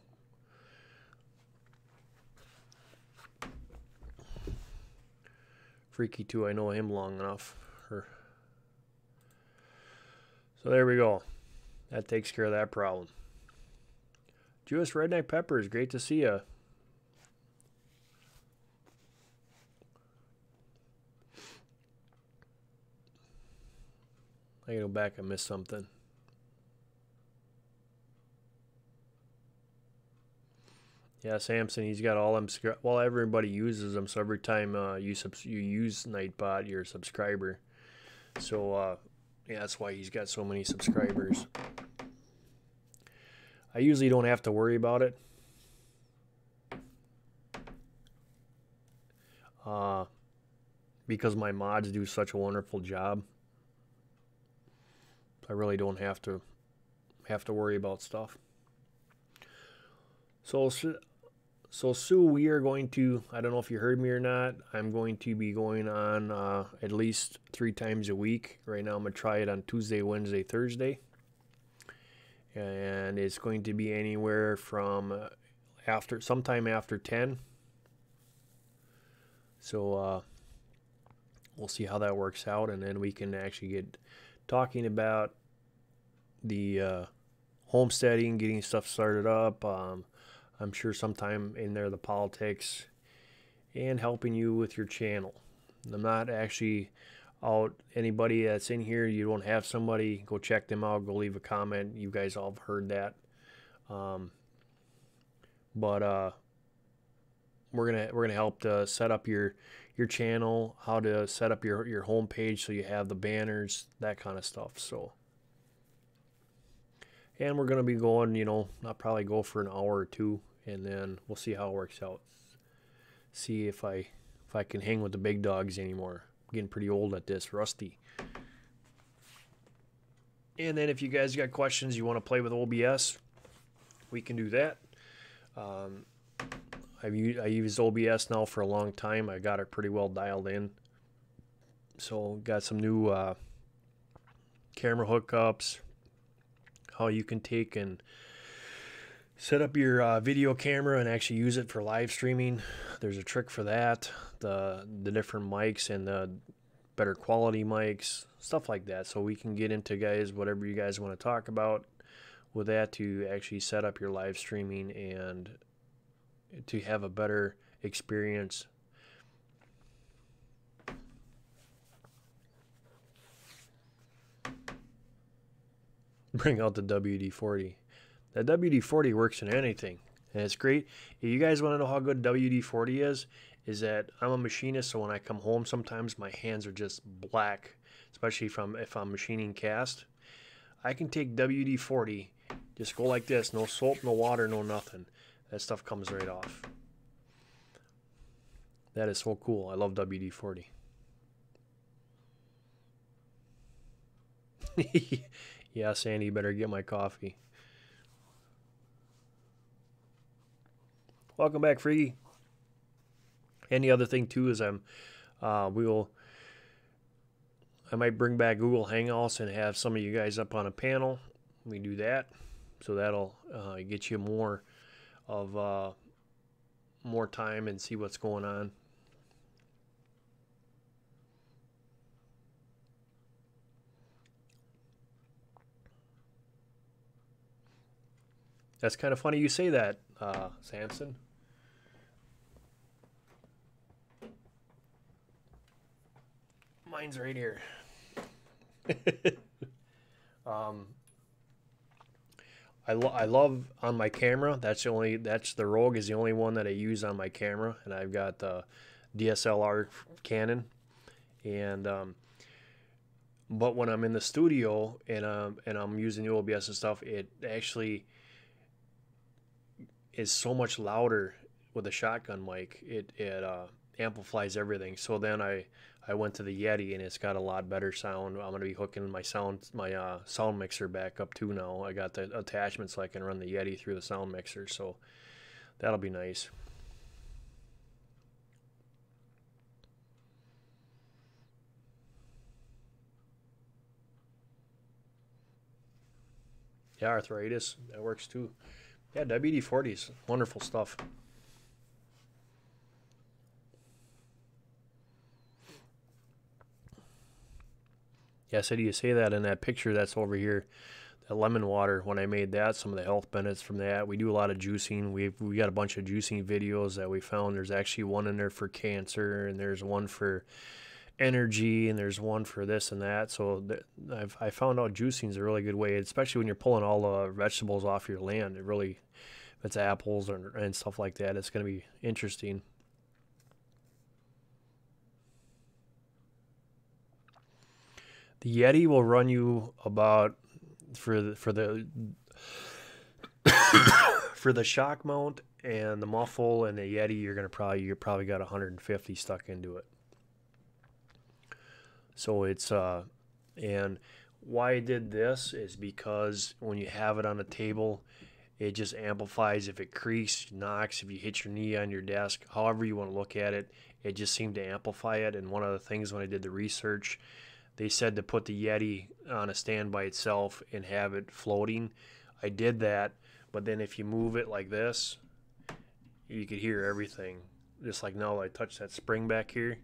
Freaky too. I know him long enough. So there we go. That takes care of that problem. Jewish Redneck Peppers, great to see you. I gotta go back and miss something. Yeah, Samson, he's got all them. Well, everybody uses them, so every time you use Nightbot, you're a subscriber. So yeah, that's why he's got so many subscribers. I usually don't have to worry about it. Because my mods do such a wonderful job. I really don't have to worry about stuff. So Sue, we are going to, I don't know if you heard me or not, I'm going to be going on at least 3 times a week. Right now I'm going to try it on Tuesday, Wednesday, Thursday. And it's going to be anywhere from sometime after 10. So we'll see how that works out, and then we can actually get talking about the homesteading, getting stuff started up. I'm sure sometime in there the politics, and helping you with your channel. I'm not actually out. Anybody that's in here, you don't have somebody, go check them out, go leave a comment. You guys all have heard that. But we're gonna help to set up your channel, how to set up your home page so you have the banners, that kind of stuff. So, and we're gonna be going, you know, I'll probably go for an hour or two, and then we'll see how it works out. See if I can hang with the big dogs anymore. I'm getting pretty old at this, rusty. And then if you guys got questions, you want to play with OBS, we can do that. I used OBS now for a long time. I got it pretty well dialed in. So got some new camera hookups, how you can take and set up your video camera and actually use it for live streaming. There's a trick for that. The different mics and the better quality mics, stuff like that. So we can get into, guys, whatever you guys want to talk about with that to actually set up your live streaming and to have a better experience. Bring out the WD-40. That WD-40 works in anything, and it's great. If you guys want to know how good WD-40 is that I'm a machinist, so when I come home, sometimes my hands are just black, especially if I'm machining cast. I can take WD-40, just go like this, no soap, no water, no nothing. That stuff comes right off. That is so cool. I love WD-40. Yeah, Sandy, you better get my coffee. Welcome back, Freaky. And the other thing too is I might bring back Google Hangouts and have some of you guys up on a panel. We do that, so that'll get you more time and see what's going on. That's kind of funny you say that, Samson. Mine's right here. I love on my camera. That's the Rogue is the only one that I use on my camera, and I've got the DSLR Canon, and but when I'm in the studio and I'm using the OBS and stuff, it actually is so much louder with a shotgun mic. It amplifies everything. So then I went to the Yeti, and it's got a lot better sound. I'm gonna be hooking my sound mixer back up too now. I got the attachment so I can run the Yeti through the sound mixer. So that'll be nice. Yeah, arthritis, that works too. Yeah, WD-40 is wonderful stuff. Yeah, so do you say that in that picture that's over here, that lemon water, when I made that, some of the health benefits from that. We do a lot of juicing. We got a bunch of juicing videos that we found. There's actually one in there for cancer, and there's one for energy, and there's one for this and that. So I found out juicing is a really good way, especially when you're pulling all the vegetables off your land. It really, if it's apples and stuff like that, it's going to be interesting. The Yeti will run you about for the for the shock mount and the muffle and the Yeti. You're probably got 150 stuck into it. So it's and why I did this is because when you have it on a table, it just amplifies. If it creaks, knocks, if you hit your knee on your desk, however you want to look at it, it just seemed to amplify it. And one of the things when I did the research, they said to put the Yeti on a stand by itself and have it floating. I did that, but then if you move it like this, you could hear everything. Just like now I touched that spring back here.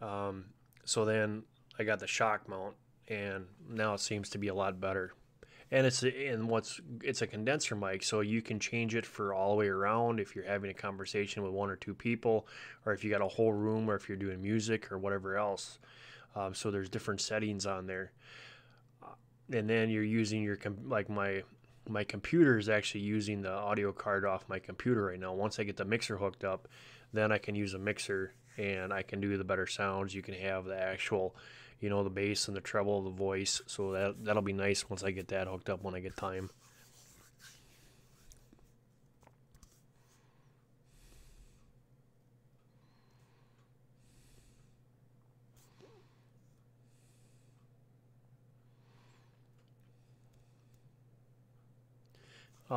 So then I got the shock mount, and now it seems to be a lot better. And it's a condenser mic, so you can change it for all the way around if you're having a conversation with one or two people, or if you got a whole room, or if you're doing music or whatever else. So there's different settings on there, and then you're using your like my computer is actually using the audio card off my computer right now. Once I get the mixer hooked up, then I can use a mixer and I can do the better sounds. You can have the actual, the bass and the treble of the voice. So that'll be nice once I get that hooked up when I get time.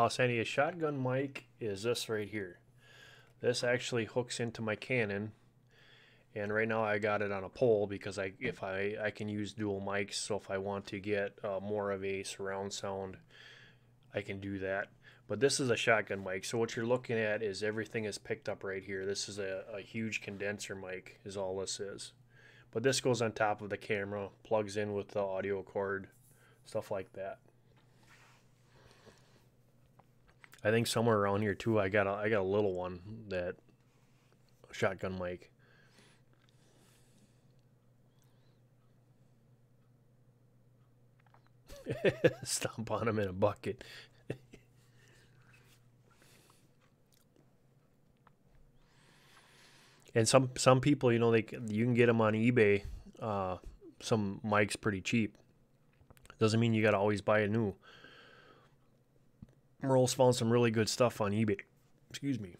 Sandy, a shotgun mic is this right here. This actually hooks into my Canon, and right now I got it on a pole because I can use dual mics. So if I want to get more of a surround sound, I can do that. But this is a shotgun mic. So what you're looking at is everything is picked up right here. This is a huge condenser mic is all this is. But this goes on top of the camera, plugs in with the audio cord, stuff like that. I think somewhere around here too. I got a little one, that shotgun mic. Stomp on him in a bucket. And some people, you know, you can get them on eBay. Some mics pretty cheap. Doesn't mean you got to always buy a new. Merle's found some really good stuff on eBay. Excuse me.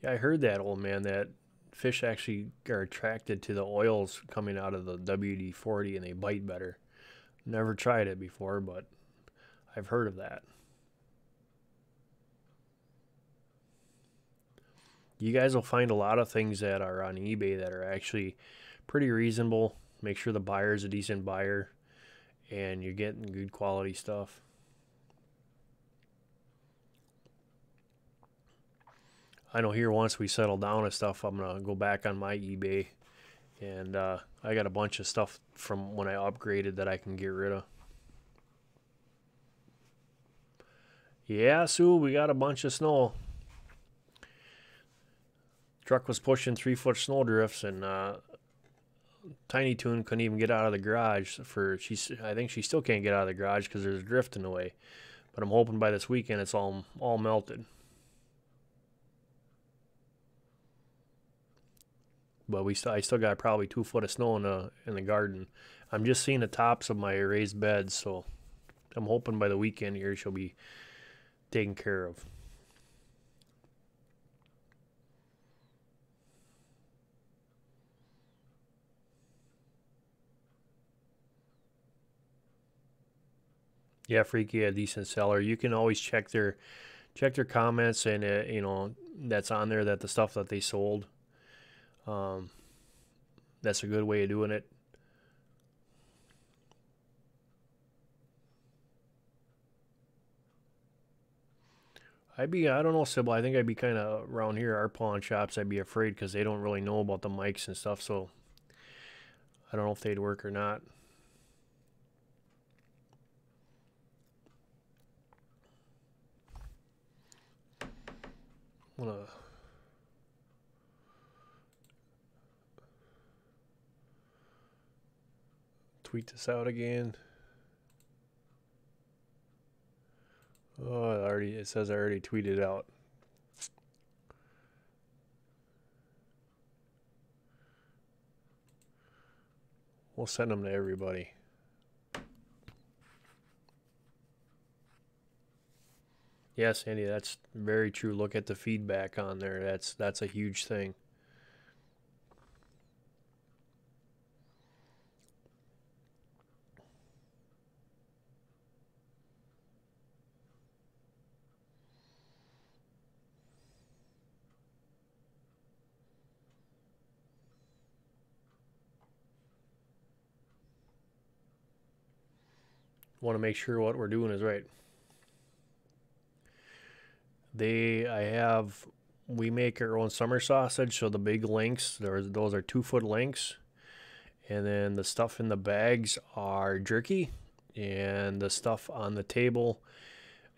Yeah, I heard that, old man, that fish actually are attracted to the oils coming out of the WD-40 and they bite better. Never tried it before, but I've heard of that. You guys will find a lot of things that are on eBay that are actually pretty reasonable. Make sure the buyer's a decent buyer and you're getting good quality stuff. I know here once we settle down and stuff, I'm going to go back on my eBay. And I got a bunch of stuff from when I upgraded that I can get rid of. Yeah, Sue, we got a bunch of snow. Truck was pushing 3-foot snow drifts, and Tiny Toon couldn't even get out of the garage. I think she still can't get out of the garage because there's drift in the way. But I'm hoping by this weekend it's all melted. But I still got probably 2 foot of snow in the garden. I'm just seeing the tops of my raised beds, so I'm hoping by the weekend here she'll be taken care of. Yeah, Freaky, a decent seller. You can always check their comments, and you know, that's on there, that the stuff that they sold. That's a good way of doing it. I don't know, Sybil. I think I'd be kind of around here, our pawn shops. I'd be afraid because they don't really know about the mics and stuff. So I don't know if they'd work or not. I'm gonna tweet this out again. Oh, it says I already tweeted out. We'll send them to everybody. Yes, Andy, that's very true. Look at the feedback on there. That's a huge thing. Want to make sure what we're doing is right. We make our own summer sausage, so the big links, those are 2 foot links. And then the stuff in the bags are jerky, and the stuff on the table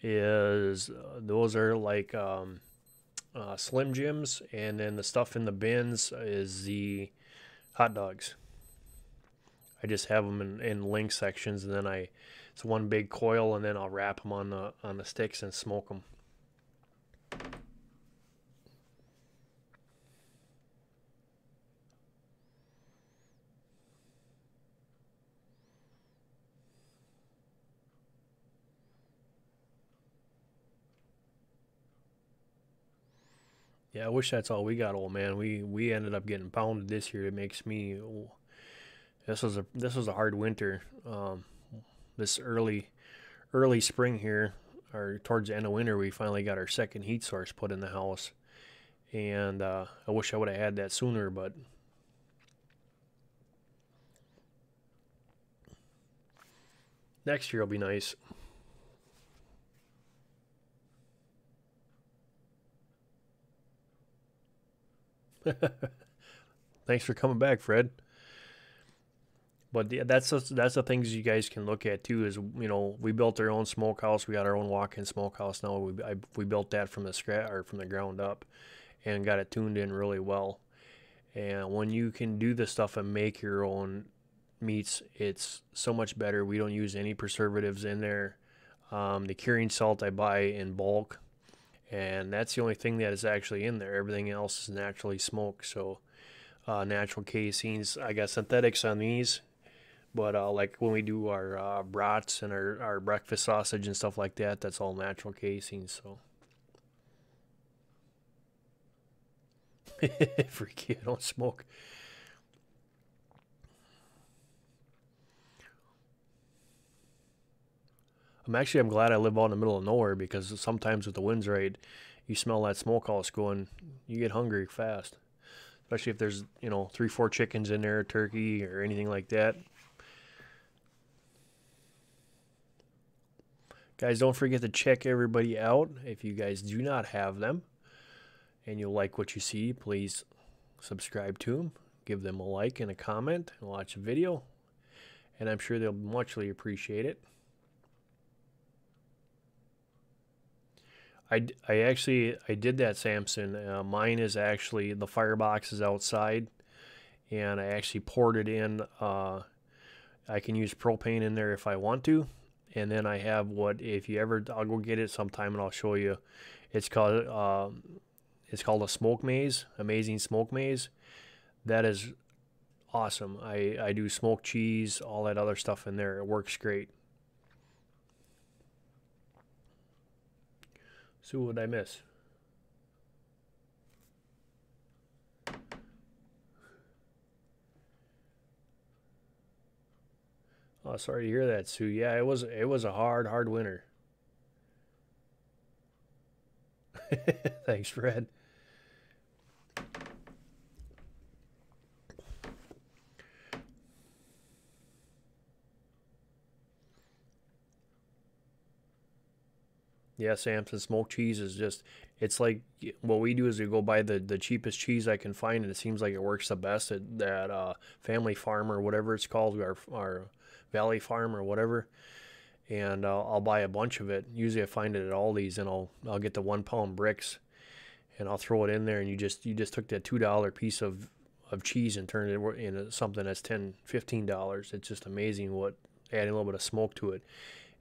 those are like Slim Jims, and then the stuff in the bins is the hot dogs. I just have them in link sections, and then it's one big coil, and then I'll wrap them on the sticks and smoke them. Yeah, I wish that's all we got, old man. We ended up getting pounded this year. It makes me. This was a hard winter. This early spring here, or towards the end of winter, we finally got our second heat source put in the house, and I wish I would have had that sooner, but. Next year will be nice. Thanks for coming back, Fred. But yeah, that's the things you guys can look at too. Is, you know, we built our own smokehouse. We got our own walk-in smokehouse now. We built that from the scratch or from the ground up, and got it tuned in really well. And when you can do this stuff and make your own meats, it's so much better. We don't use any preservatives in there. The curing salt I buy in bulk, and that's the only thing that is actually in there. Everything else is naturally smoked. So natural casings. I got synthetics on these. But like when we do our brats and our breakfast sausage and stuff like that, that's all natural casing. So freaky, I don't smoke. I'm glad I live out in the middle of nowhere, because sometimes with the winds right, you smell that smokehouse going, you get hungry fast. Especially if there's, you know, 3-4 chickens in there, turkey or anything like that. Guys, don't forget to check everybody out. If you guys do not have them and you like what you see, please subscribe to them. Give them a like and a comment and watch the video. And I'm sure they'll muchly appreciate it. I did that, Samson. Mine is actually, the firebox is outside. And I actually poured it in. I can use propane in there if I want to. And then I have if you ever, I'll go get it sometime and I'll show you. It's called a smoke maze, amazing smoke maze. That is awesome. I do smoked cheese, all that other stuff in there. It works great. So what did I miss? Oh, sorry to hear that, Sue. Yeah, it was a hard winter. Thanks, Fred. Yeah, Samson, smoked cheese is just, it's like, what we do is we go buy the cheapest cheese I can find, and it seems like it works the best at that Family Farm or whatever it's called, our Valley Farm or whatever. And I'll buy a bunch of it. Usually I find it at Aldi's, and I'll get the 1 pound bricks, and I'll throw it in there, and you just took that $2 piece of cheese and turned it into something that's $10-15. It's just amazing what adding a little bit of smoke to it.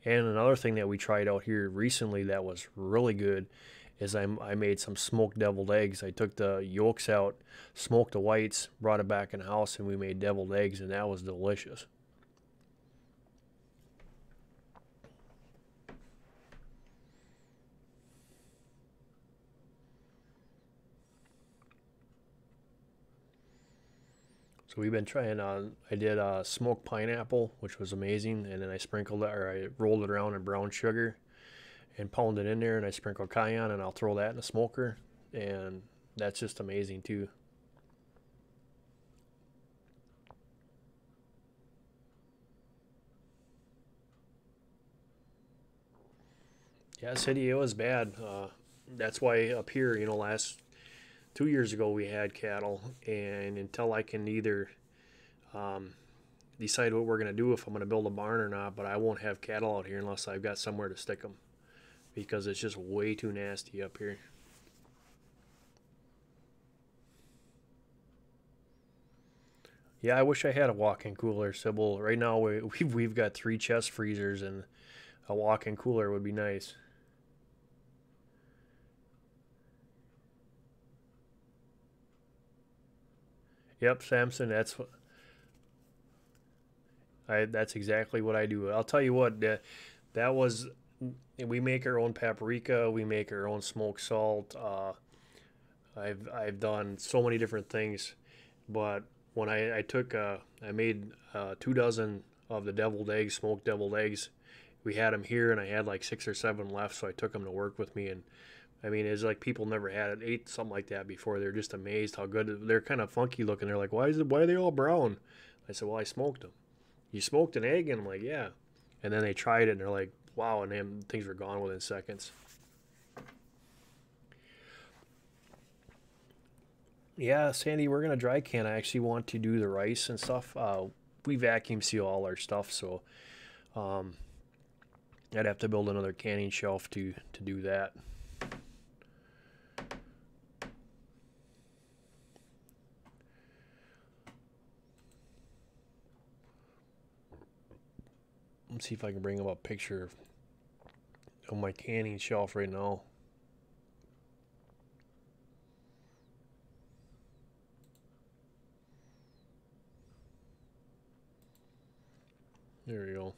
And another thing that we tried out here recently that was really good is I made some smoked deviled eggs. I took the yolks out, smoked the whites, brought it back in the house, and we made deviled eggs, and that was delicious. So we've been trying, I did smoked pineapple, which was amazing, and then I sprinkled it, or I rolled it around in brown sugar and pounded it in there, and I sprinkled cayenne, and I'll throw that in the smoker, and that's just amazing too. Yeah, city, it was bad. That's why up here, you know, last 2 years ago we had cattle, and until I can either decide what we're going to do, if I'm going to build a barn or not, but I won't have cattle out here unless I've got somewhere to stick them, because it's just way too nasty up here. Yeah, I wish I had a walk-in cooler, Sybil. Right now we've got 3 chest freezers, and a walk-in cooler would be nice. Yep, Samson, that's exactly what I do. I'll tell you what, that was, we make our own paprika, we make our own smoked salt. I've done so many different things, but when I made 2 dozen of the deviled eggs, smoked deviled eggs. We had them here, and I had like 6 or 7 left, so I took them to work with me. And I mean, it's like people never ate something like that before. They're just amazed how good. They're kind of funky looking. They're like, why are they all brown? I said, well, I smoked them. You smoked an egg? And I'm like, yeah. And then they tried it and they're like, wow, and then things were gone within seconds. Yeah, Sandy, we're gonna dry can. I actually want to do the rice and stuff. We vacuum seal all our stuff, so um, I'd have to build another canning shelf to do that. Let's see if I can bring up a picture of my canning shelf right now. There we go.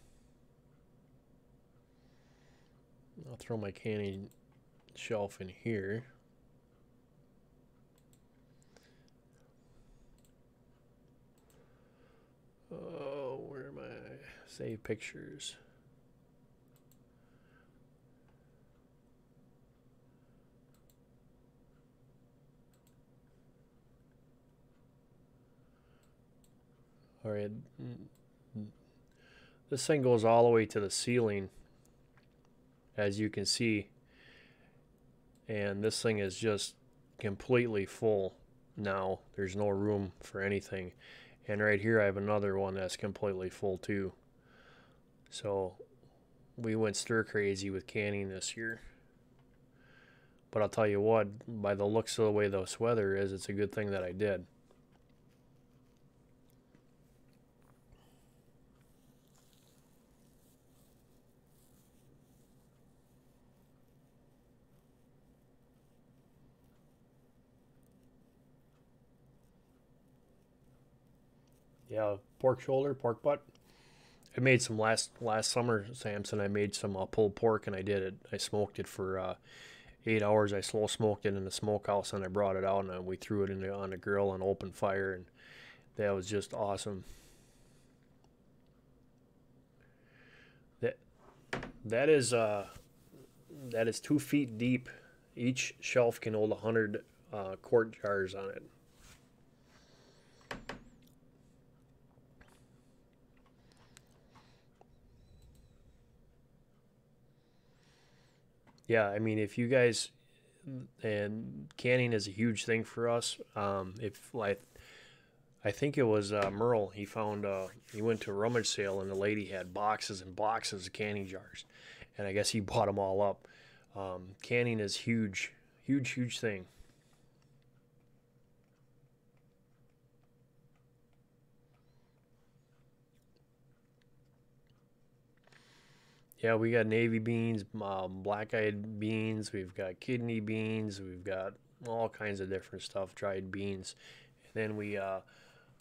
I'll throw my canning shelf in here. Oh, where am I? Save pictures. All right. This thing goes all the way to the ceiling, as you can see. And this thing is just completely full now. There's no room for anything. And right here I have another one that's completely full too. So we went stir crazy with canning this year. But I'll tell you what, by the looks of the way this weather is, it's a good thing that I did. Yeah, pork shoulder, pork butt. I made some last summer, Samson. I made some pulled pork, and I did it. I smoked it for 8 hours. I slow smoked it in the smokehouse, and I brought it out, and we threw it on the grill on open fire, and that was just awesome. That that is 2 feet deep. Each shelf can hold 100 quart jars on it. Yeah, I mean, if you guys, and canning is a huge thing for us. If like, I think it was Merle. He went to a rummage sale and the lady had boxes and boxes of canning jars, and I guess he bought them all up. Canning is huge, huge, huge thing. Yeah, we got navy beans, black-eyed beans. We've got kidney beans. We've got all kinds of different stuff, dried beans. And then we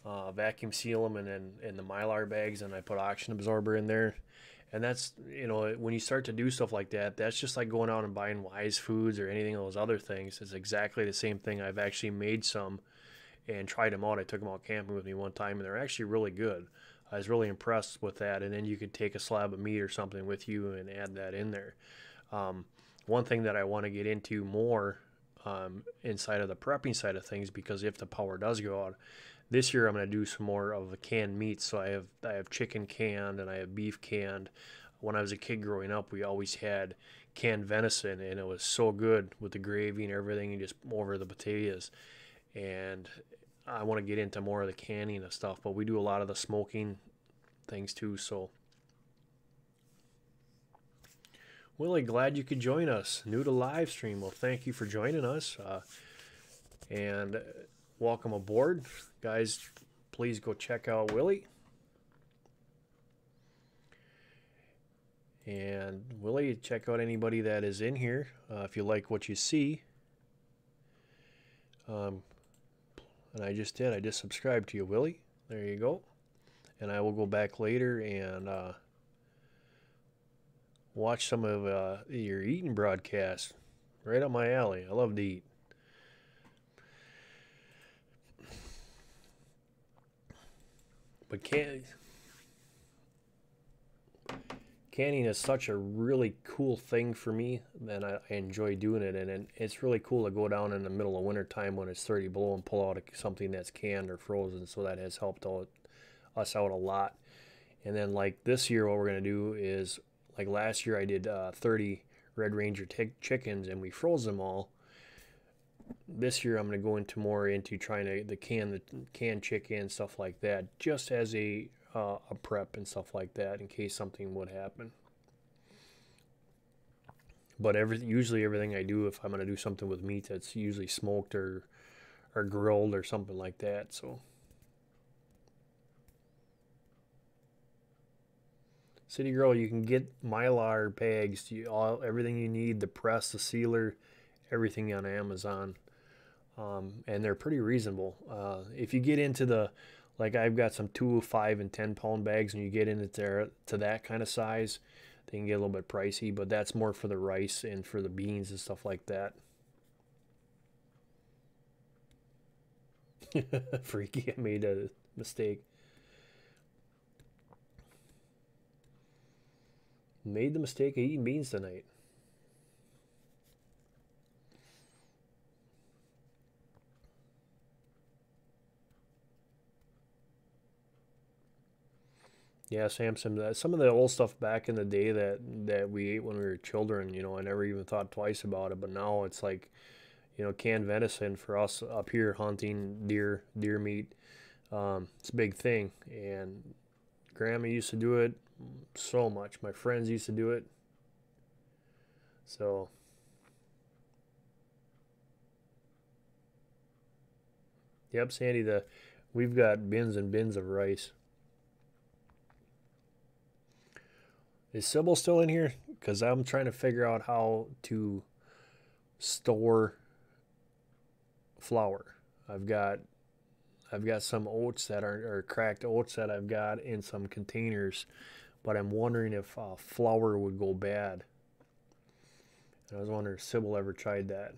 vacuum seal them, and then in the mylar bags, and I put oxygen absorber in there. And that's, when you start to do stuff like that, that's just like going out and buying Wise Foods or anything of those other things. It's exactly the same thing. I've actually made some and tried them out. I took them out camping with me one time, and they're actually really good. I was really impressed with that. And then you could take a slab of meat or something with you and add that in there. Um, One thing that I want to get into more inside of the prepping side of things, because if the power does go out, this year I'm going to do some more of the canned meat. So I have chicken canned and I have beef canned. When I was a kid growing up, we always had canned venison, and it was so good with the gravy and everything, and just over the potatoes. And I want to get into more of the canning of stuff, but we do a lot of the smoking things too. So, Willie, glad you could join us. New to live stream. Well, thank you for joining us, and welcome aboard, guys. Please go check out Willie. And Willie, check out anybody that is in here if you like what you see. And I just did. I just subscribed to you, Willie. There you go. And I will go back later and watch some of your eating broadcasts. Right up my alley. I love to eat. But canning is such a really cool thing for me, and I enjoy doing it. And it's really cool to go down in the middle of winter time when it's 30 below and pull out something that's canned or frozen. So that has helped us out a lot. And then like this year, what we're gonna do is, like last year I did 30 Red Ranger chickens and we froze them all. This year I'm gonna go into more into trying to the canned chicken, stuff like that, just as a prep and stuff like that in case something would happen. But usually everything I do, if I'm gonna do something with meat, that's usually smoked or grilled or something like that. So City Girl, you can get Mylar bags, everything you need, the press, the sealer, everything on Amazon, and they're pretty reasonable. If you get into like I've got some 2, 5, and 10 pound bags, and you get into there to that kind of size, they can get a little bit pricey, but that's more for the rice and for the beans and stuff like that. Freaky, I made a mistake. Made the mistake of eating beans tonight. Yeah, Samson. Some of the old stuff back in the day that we ate when we were children, I never even thought twice about it. But now it's like, canned venison for us up here hunting deer meat. It's a big thing, and Grandma used to do it so much. My friends used to do it. So, yep, Sandy. We've got bins and bins of rice. Is Sybil still in here? Because I'm trying to figure out how to store flour. I've got some oats that or cracked oats that I've got in some containers, but I'm wondering if flour would go bad. And I was wondering if Sybil ever tried that.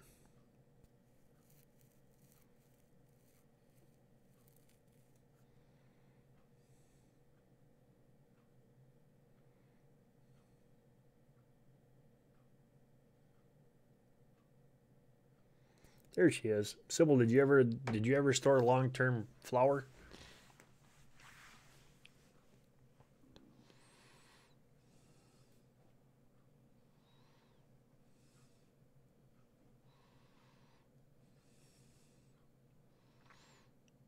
There she is. Sybil, did you ever store long-term flour?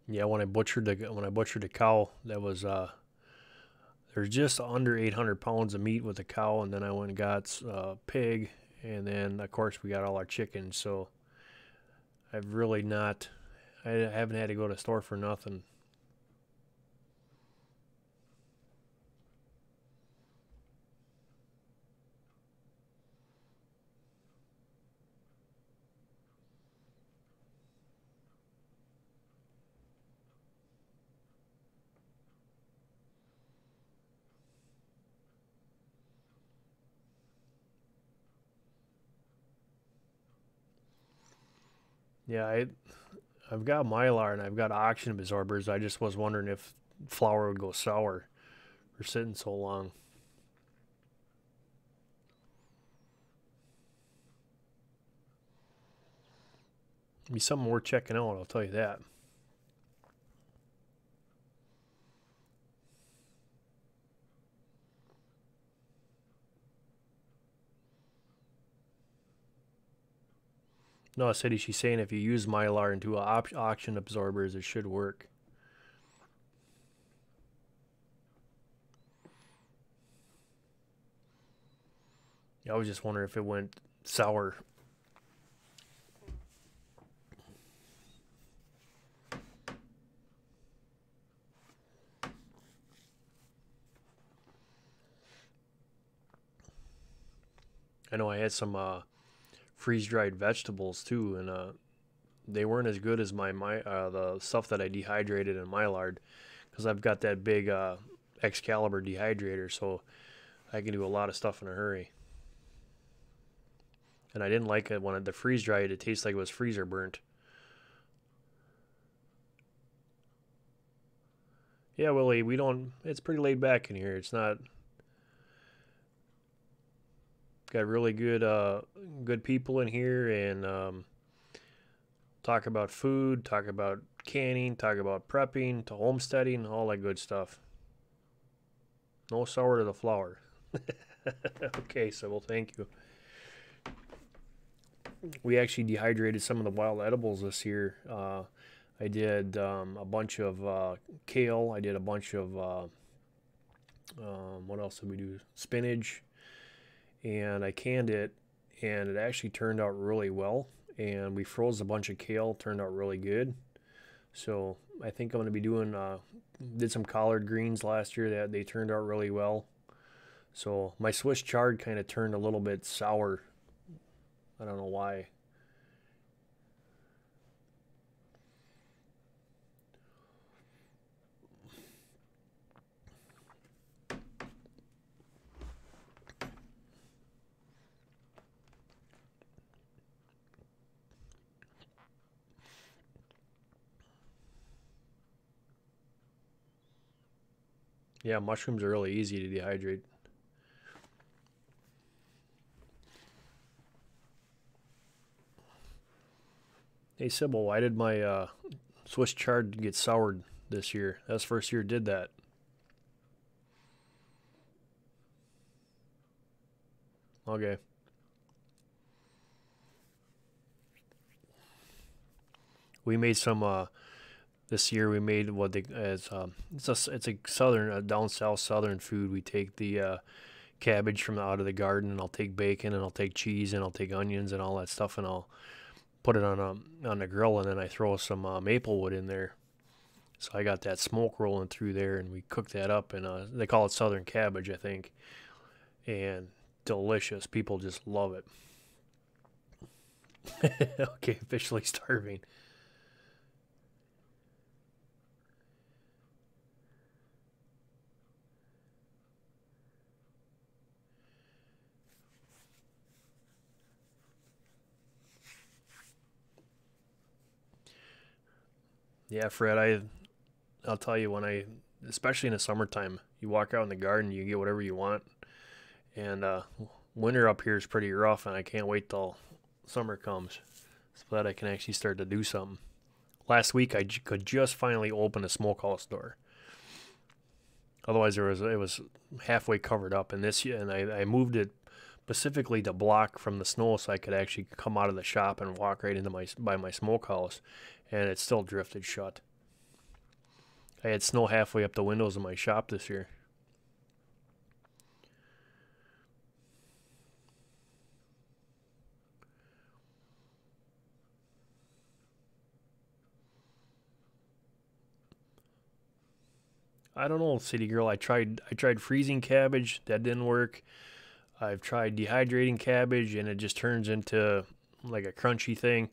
Yeah, when I butchered the cow, that was there's just under 800 pounds of meat with the cow, and then I went and got pig, and then of course we got all our chickens. So I've really not, I haven't had to go to the store for nothing. Yeah, I've got Mylar and I've got oxygen absorbers. I just was wondering if flour would go sour for sitting so long. Be something worth checking out, I'll tell you that. No, City, she's saying if you use Mylar into oxygen absorbers, it should work. I was just wondering if it went sour. I know I had some freeze-dried vegetables too, and they weren't as good as the stuff that I dehydrated in Mylard, because I've got that big Excalibur dehydrator, so I can do a lot of stuff in a hurry. And I didn't like it when the freeze-dried, it tastes like it was freezer burnt. Yeah, Willie, we don't. It's pretty laid back in here. It's not. Got really good people in here, and talk about food, talk about canning, talk about prepping, to homesteading, all that good stuff. No sour to the flour. Okay, so well, thank you. We actually dehydrated some of the wild edibles this year. I did a bunch of kale. I did a bunch of, what else did we do? Spinach. And I canned it, and it actually turned out really well. And we froze a bunch of kale, turned out really good. So I think I'm going to be doing, did some collard greens last year that they turned out really well. So my Swiss chard kind of turned a little bit sour. I don't know why. Yeah, mushrooms are really easy to dehydrate. Hey Sybil, why did my Swiss chard get soured this year? That's the first year it did that. Okay. We made some this year. We made what they as it's a southern down south southern food. We take the cabbage from out of the garden, and I'll take bacon, and I'll take cheese, and I'll take onions and all that stuff, and I'll put it on the grill, and then I throw some maple wood in there. So I got that smoke rolling through there, and we cook that up, and they call it southern cabbage, I think, and delicious. People just love it. Okay, officially starving. Yeah, Fred, I'll tell you, especially in the summertime, you walk out in the garden, you get whatever you want, and winter up here is pretty rough, and I can't wait till summer comes so that I can actually start to do something. Last week, could just finally open a smokehouse door. Otherwise, it was halfway covered up, and I moved it specifically to block from the snow so I could actually come out of the shop and walk right into my smokehouse, and it still drifted shut. I had snow halfway up the windows of my shop this year. I don't know, city girl. I tried freezing cabbage, that didn't work. I've tried dehydrating cabbage, and it just turns into like a crunchy thing.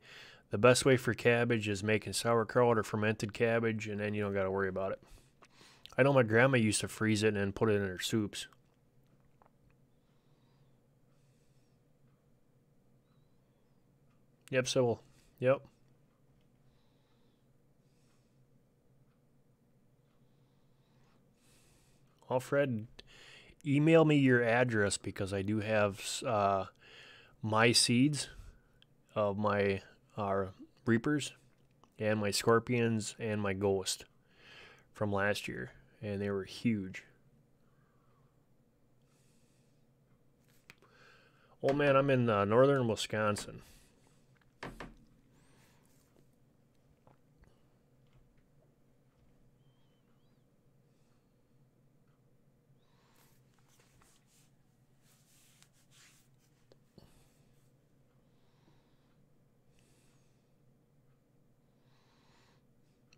The best way for cabbage is making sauerkraut or fermented cabbage, and then you don't got to worry about it. I know my grandma used to freeze it and then put it in her soups. Yep, so, yep. Well, Fred, email me your address because I do have my seeds of my reapers and my scorpions and my ghost from last year, and they were huge. Oh man, I'm in northern Wisconsin.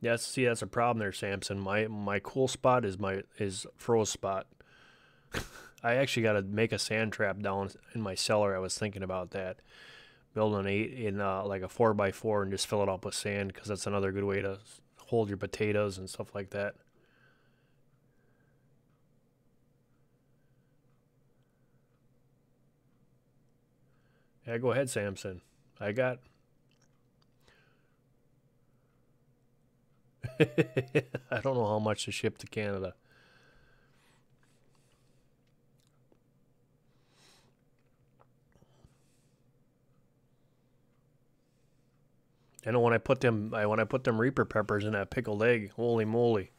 Yeah, see, that's a problem there, Samson. My cool spot is froze spot. I actually got to make a sand trap down in my cellar. I was thinking about that. Build an 8 in like a 4x4 and just fill it up with sand because that's another good way to hold your potatoes and stuff like that. Yeah, go ahead, Samson. I got. I don't know how much to ship to Canada. I know when I put them Reaper peppers in that pickled egg, holy moly.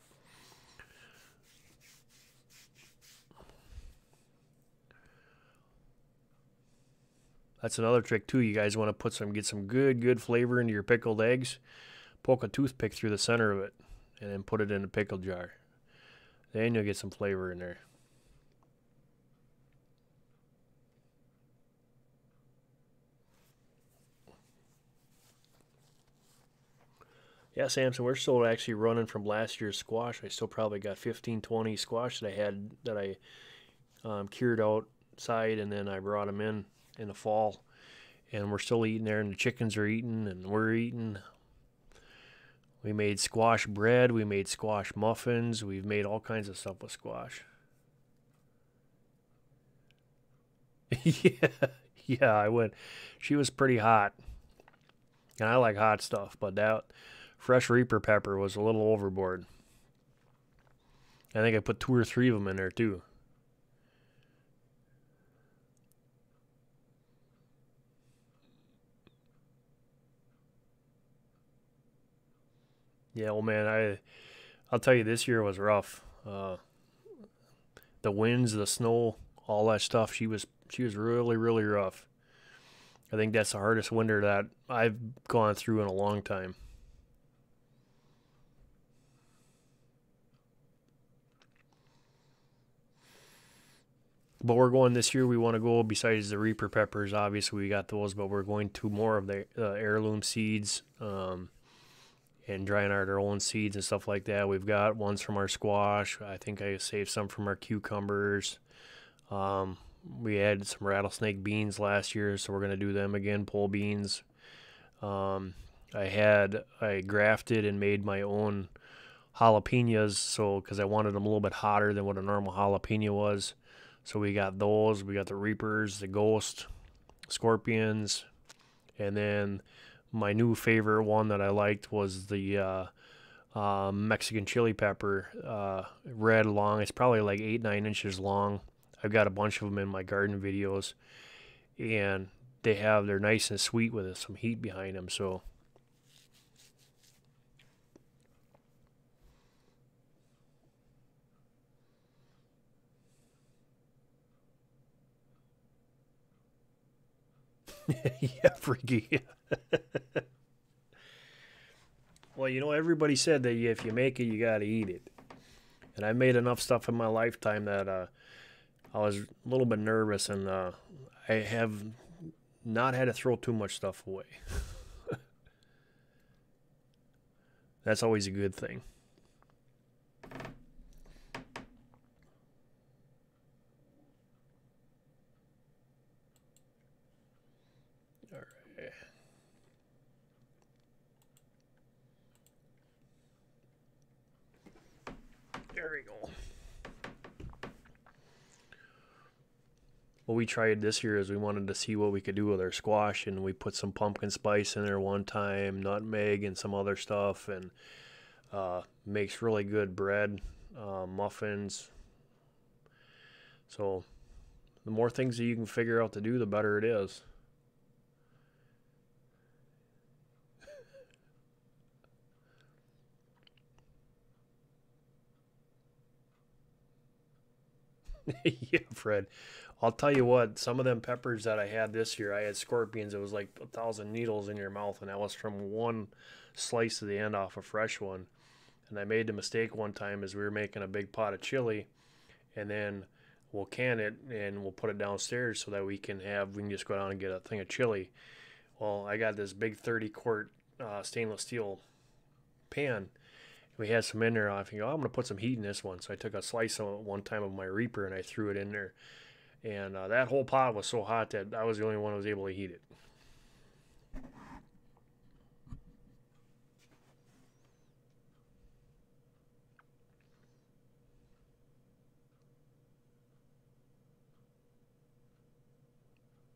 That's another trick too. You guys want to get some good flavor into your pickled eggs. Poke a toothpick through the center of it and then put it in a pickle jar. Then you'll get some flavor in there. Yeah, Samson, we're still actually running from last year's squash. I still probably got 15, 20 squash that I had that I cured outside, and then I brought them in the fall. And we're still eating there, and the chickens are eating, and we're eating. We made squash bread. We made squash muffins. We've made all kinds of stuff with squash. Yeah, yeah, I went. She was pretty hot, and I like hot stuff, but that fresh Reaper pepper was a little overboard. I think I put 2 or 3 of them in there too. Yeah, well, man, I'll tell you, this year was rough. The winds, the snow, all that stuff. She was really rough. I think that's the hardest winter that I've gone through in a long time. But we're going this year. We want to go, besides the Reaper peppers, obviously we got those, but we're going to more of the heirloom seeds, and drying out our own seeds and stuff like that. We've got ones from our squash. I think I saved some from our cucumbers. We had some rattlesnake beans last year, so we're going to do them again, pole beans. I grafted and made my own jalapenos, so because I wanted them a little bit hotter than what a normal jalapeno was. So we got those. We got the Reapers, the Ghost, Scorpions, and then my new favorite one that I liked was the Mexican chili pepper, red, long. It's probably like 8-9 inches long. I've got a bunch of them in my garden videos, and they're nice and sweet with some heat behind them. So yeah, freaky. Well, you know, everybody said that if you make it, you got to eat it. And I made enough stuff in my lifetime that I was a little bit nervous, and I have not had to throw too much stuff away. That's always a good thing. All right. There we go. What we tried this year is we wanted to see what we could do with our squash, and we put some pumpkin spice in there one time, nutmeg and some other stuff, and makes really good bread, muffins. So the more things that you can figure out to do, the better it is. Yeah, Fred. I'll tell you what, some of them peppers that I had this year, I had scorpions. It was like 1,000 needles in your mouth, and that was from one slice of the end off a fresh one. And I made the mistake one time as we were making a big pot of chili, and then we'll can it and we'll put it downstairs so that we can just go down and get a thing of chili. Well, I got this big 30-quart stainless steel pan. We had some in there. I think, oh, I'm going to put some heat in this one. So I took a slice one time of my Reaper and I threw it in there. And that whole pot was so hot that I was the only one who was able to heat it.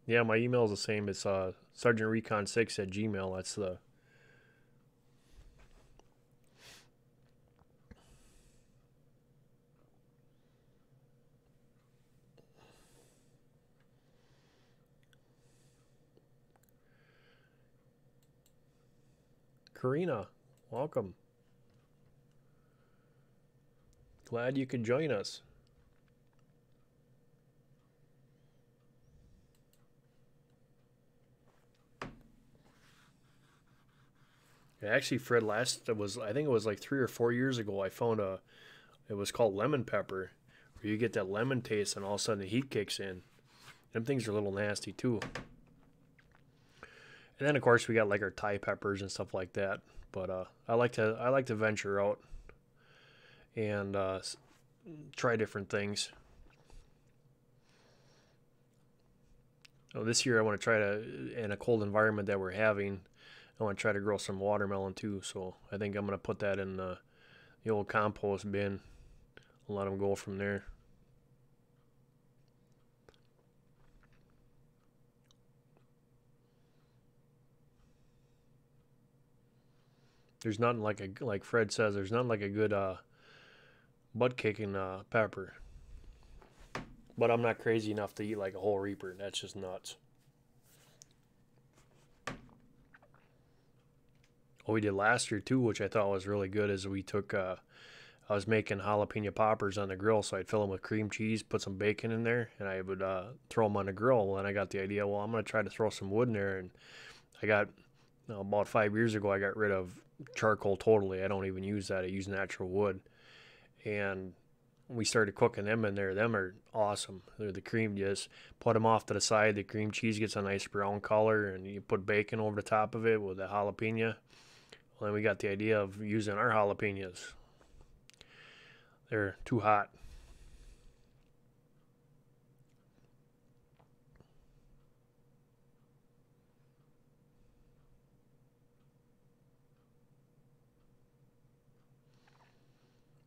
Yeah, my email is the same. It's sergeantrecon6@gmail. That's the... Karina, welcome. Glad you could join us. Actually, Fred, I think it was like 3 or 4 years ago, I found it was called lemon pepper, where you get that lemon taste and all of a sudden the heat kicks in. Them things are a little nasty too. And then of course we got like our Thai peppers and stuff like that. But I like to venture out and try different things. So this year I want to try to, in a cold environment that we're having, I want to try to grow some watermelon too. So I think I'm going to put that in the old compost bin and let them go from there. There's nothing like Fred says, there's nothing like a good butt kicking pepper. But I'm not crazy enough to eat like a whole reaper. That's just nuts. What we did last year too, which I thought was really good, is we took I was making jalapeno poppers on the grill, so I'd fill them with cream cheese, put some bacon in there, and I would throw them on the grill. Well, then I got the idea, well, I'm going to try to throw some wood in there, and I got, about 5 years ago, I got rid of charcoal totally. I don't even use that. I use natural wood. And we started cooking them in there. Them are awesome. They're the cream, just put them off to the side. The cream cheese gets a nice brown color, and you put bacon over the top of it with the jalapeno. Well, then we got the idea of using our jalapenos. They're too hot.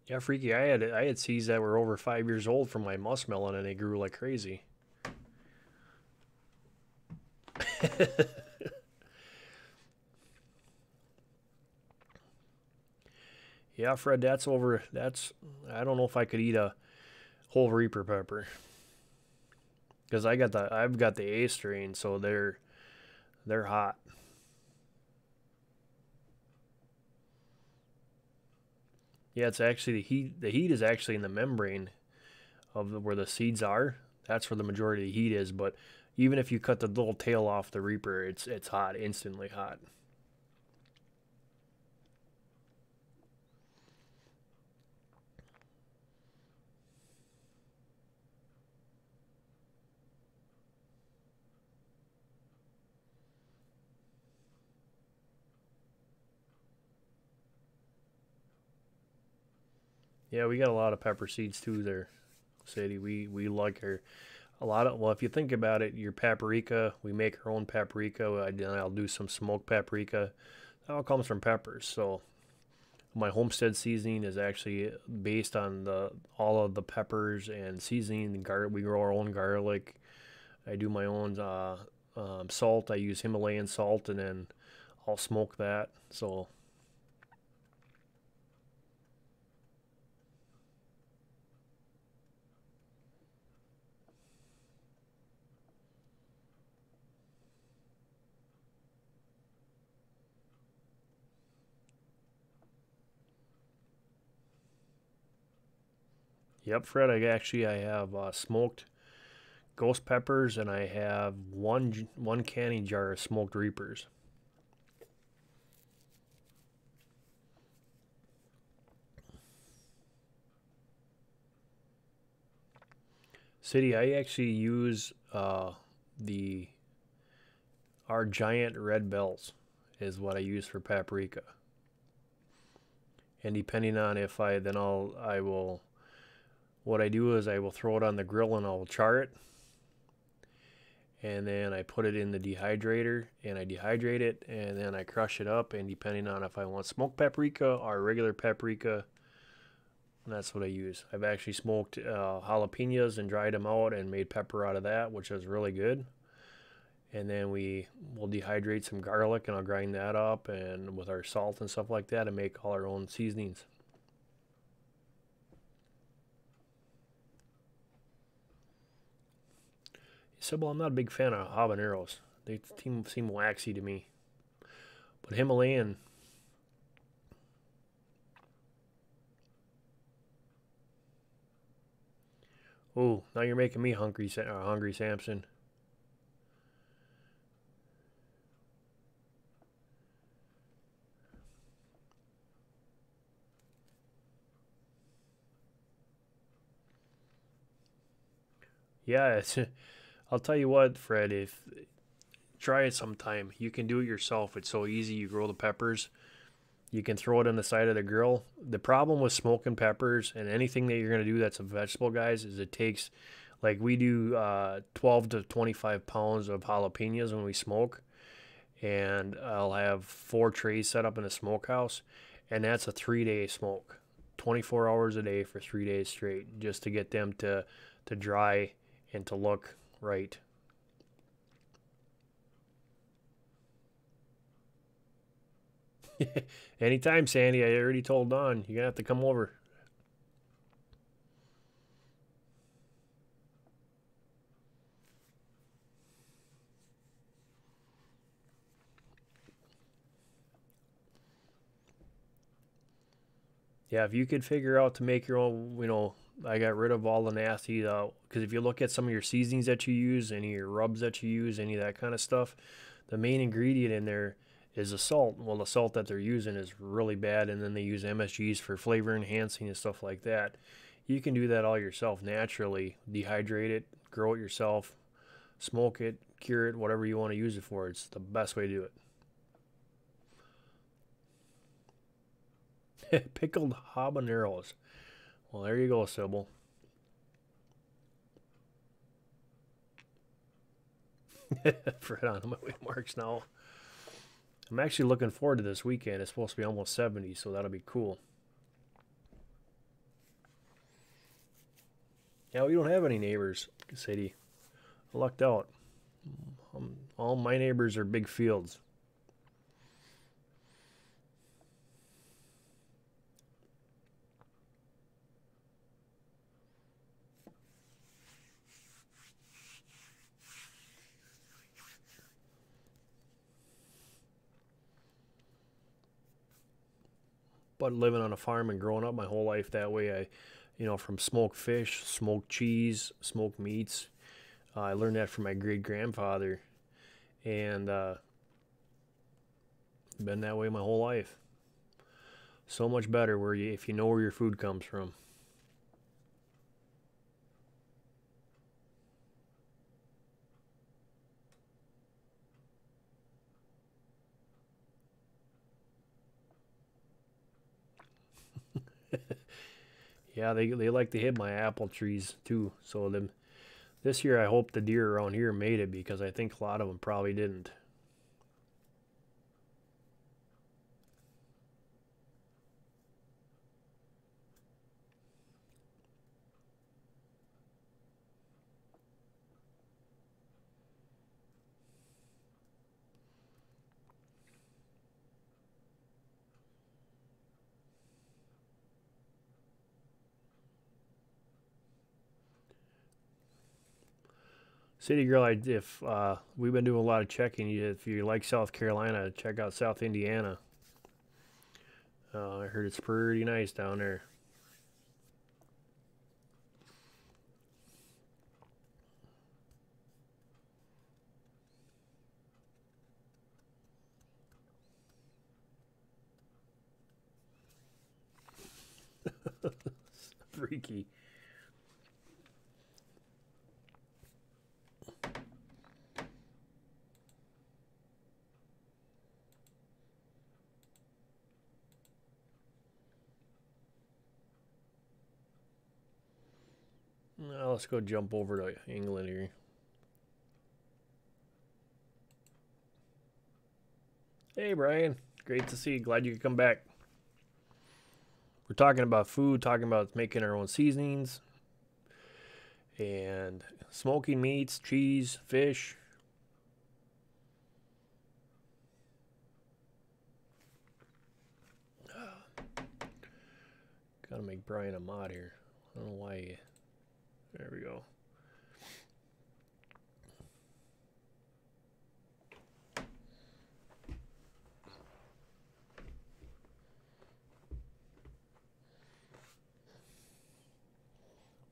Yeah, freaky. I had seeds that were over 5 years old from my muskmelon, and they grew like crazy. Yeah, Fred, that's over. That's I don't know if I could eat a whole Reaper pepper because I've got the A strain, so they're hot. Yeah, it's actually the heat. The heat is actually in the membrane of where the seeds are. That's where the majority of the heat is. But even if you cut the little tail off the Reaper, it's hot, instantly hot. Yeah, we got a lot of pepper seeds too there, Sadie. We like our a lot of, well, if you think about it, your paprika, we make our own paprika. I'll do some smoked paprika. That all comes from peppers. So my homestead seasoning is actually based on the all of the peppers and seasoning. We grow our own garlic. I do my own salt. I use Himalayan salt, and then I'll smoke that. So yep, Fred. I have smoked ghost peppers, and I have one canning jar of smoked reapers. City, I actually use the our giant red bells is what I use for paprika. And depending on if I then I will what I do is I will throw it on the grill and I'll char it, and then I put it in the dehydrator and I dehydrate it, and then I crush it up, and depending on if I want smoked paprika or regular paprika, that's what I use. I've actually smoked jalapenos and dried them out and made pepper out of that, which is really good. And then we will dehydrate some garlic, and I'll grind that up and with our salt and stuff like that, and make all our own seasonings. He said, well, I'm not a big fan of habaneros. They seem waxy to me. But Himalayan, oh, now you're making me hungry, hungry, Samson. Yeah, I'll tell you what, Fred, if try it sometime. You can do it yourself. It's so easy. You grow the peppers. You can throw it on the side of the grill. The problem with smoking peppers and anything that you're going to do that's a vegetable, guys, is it takes, like we do 12 to 25 pounds of jalapenos when we smoke. And I'll have 4 trays set up in a smokehouse. And that's a 3-day smoke. 24 hours a day for 3 days straight just to get them to dry and to look right. Anytime, Sandy. I already told Don. You're going to have to come over. Yeah, if you could figure out to make your own, I got rid of all the nasty, because if you look at some of your seasonings that you use, any of your rubs that you use, any of that kind of stuff, the main ingredient in there is the salt. Well, the salt that they're using is really bad, and then they use MSGs for flavor enhancing and stuff like that. You can do that all yourself naturally. Dehydrate it, grow it yourself, smoke it, cure it, whatever you want to use it for. It's the best way to do it. Pickled habaneros. Well, there you go, Sybil. Fred on my way to Marks now. I'm actually looking forward to this weekend. It's supposed to be almost 70, so that'll be cool. Yeah, we don't have any neighbors, city. I lucked out. All my neighbors are big fields. But living on a farm and growing up my whole life that way, from smoked fish, smoked cheese, smoked meats. I learned that from my great grandfather, and been that way my whole life. So much better if you know where your food comes from. Yeah, they like to hit my apple trees too. So this year I hope the deer around here made it because I think a lot of them probably didn't. City Girl, if we've been doing a lot of checking. If you like South Carolina, check out South Indiana. I heard it's pretty nice down there. Freaky. Now let's go jump over to England here. Hey, Brian. Great to see you. Glad you could come back. We're talking about food, talking about making our own seasonings, and smoking meats, cheese, fish. Gotta make Brian a mod here. I don't know why. There we go.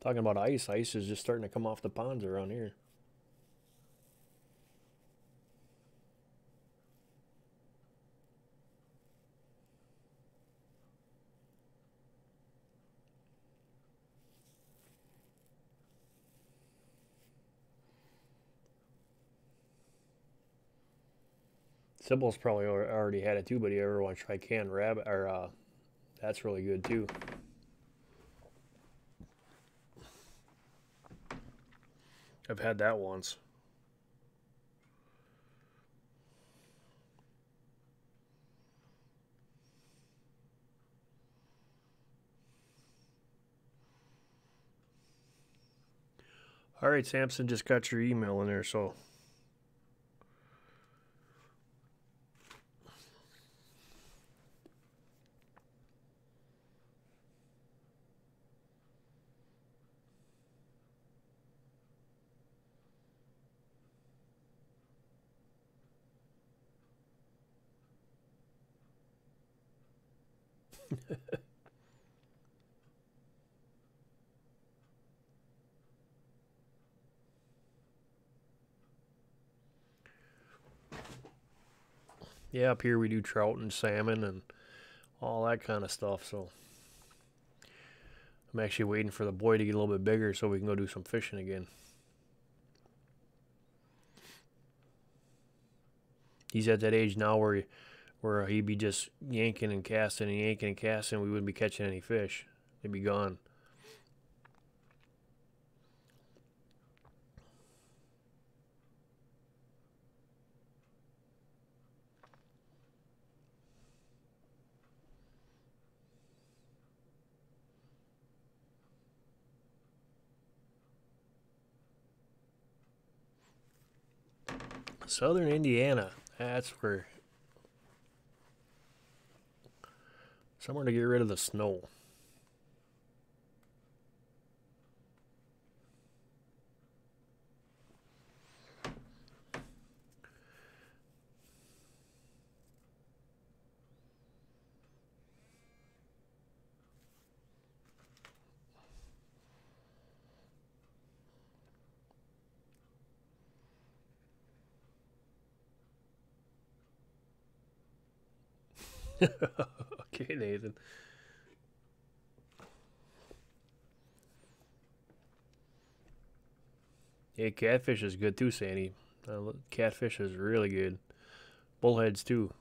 Talking about ice. Ice is just starting to come off the ponds around here. Sybil's probably already had it too, but you ever want to try canned rabbit? Or that's really good too. I've had that once. All right, Samson, just got your email in there, so. Yeah, up here we do trout and salmon and all that kind of stuff, so. I'm actually waiting for the boy to get a little bit bigger so we can go do some fishing again. He's at that age now where he'd be just yanking and casting and yanking and casting. We wouldn't be catching any fish. They'd be gone. Southern Indiana. That's where. Somewhere to get rid of the snow. Okay, Nathan. Yeah, catfish is good too, Sandy. Catfish is really good. Bullheads too.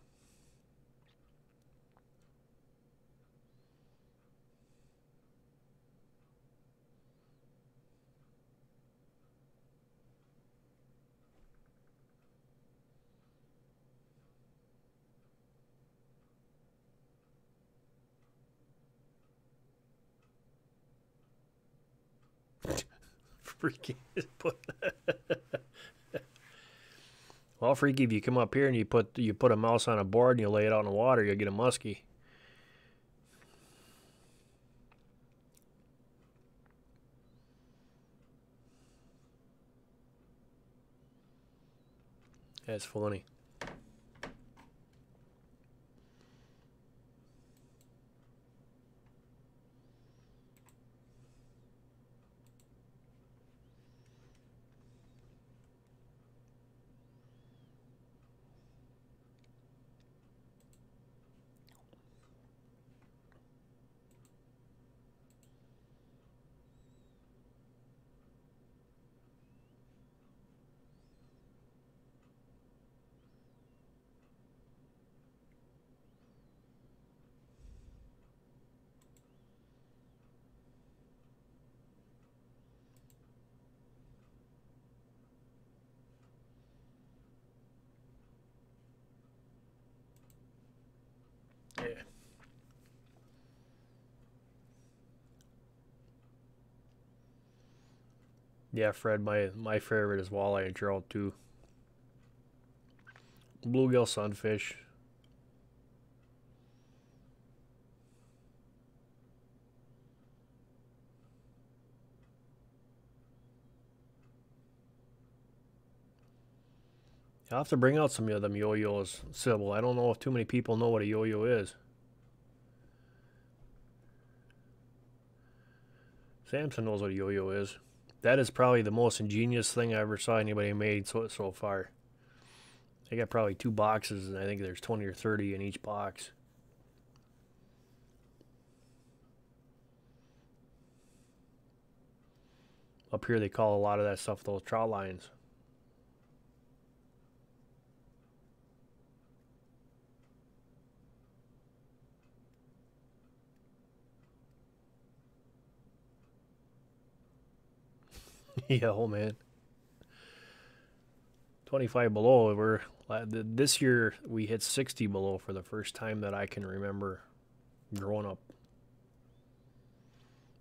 Freaky. Well, Freaky, if you come up here and you put a mouse on a board and you lay it out in the water, you'll get a muskie. That's funny. Yeah. Yeah, Fred, my favorite is walleye and trout too. Bluegill, sunfish. I'll have to bring out some of them yo-yos, Sybil. I don't know if too many people know what a yo-yo is. Samson knows what a yo-yo is. That is probably the most ingenious thing I ever saw anybody made so far. They got probably 2 boxes, and I think there's 20 or 30 in each box. Up here, they call a lot of that stuff those trout lines. Yeah, oh man. 25 below. This year we hit 60 below for the first time that I can remember growing up.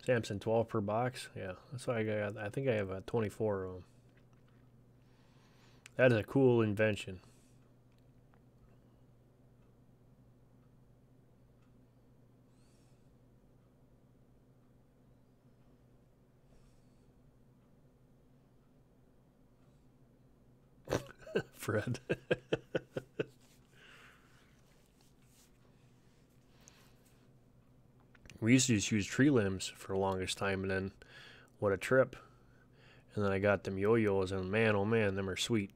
Samson 12 per box. Yeah, that's why I got. I think I have a 24 of them. That is a cool invention. Fred. We used to just use tree limbs for the longest time, and then what a trip. And then I got them yo-yos, and man, oh man, them are sweet.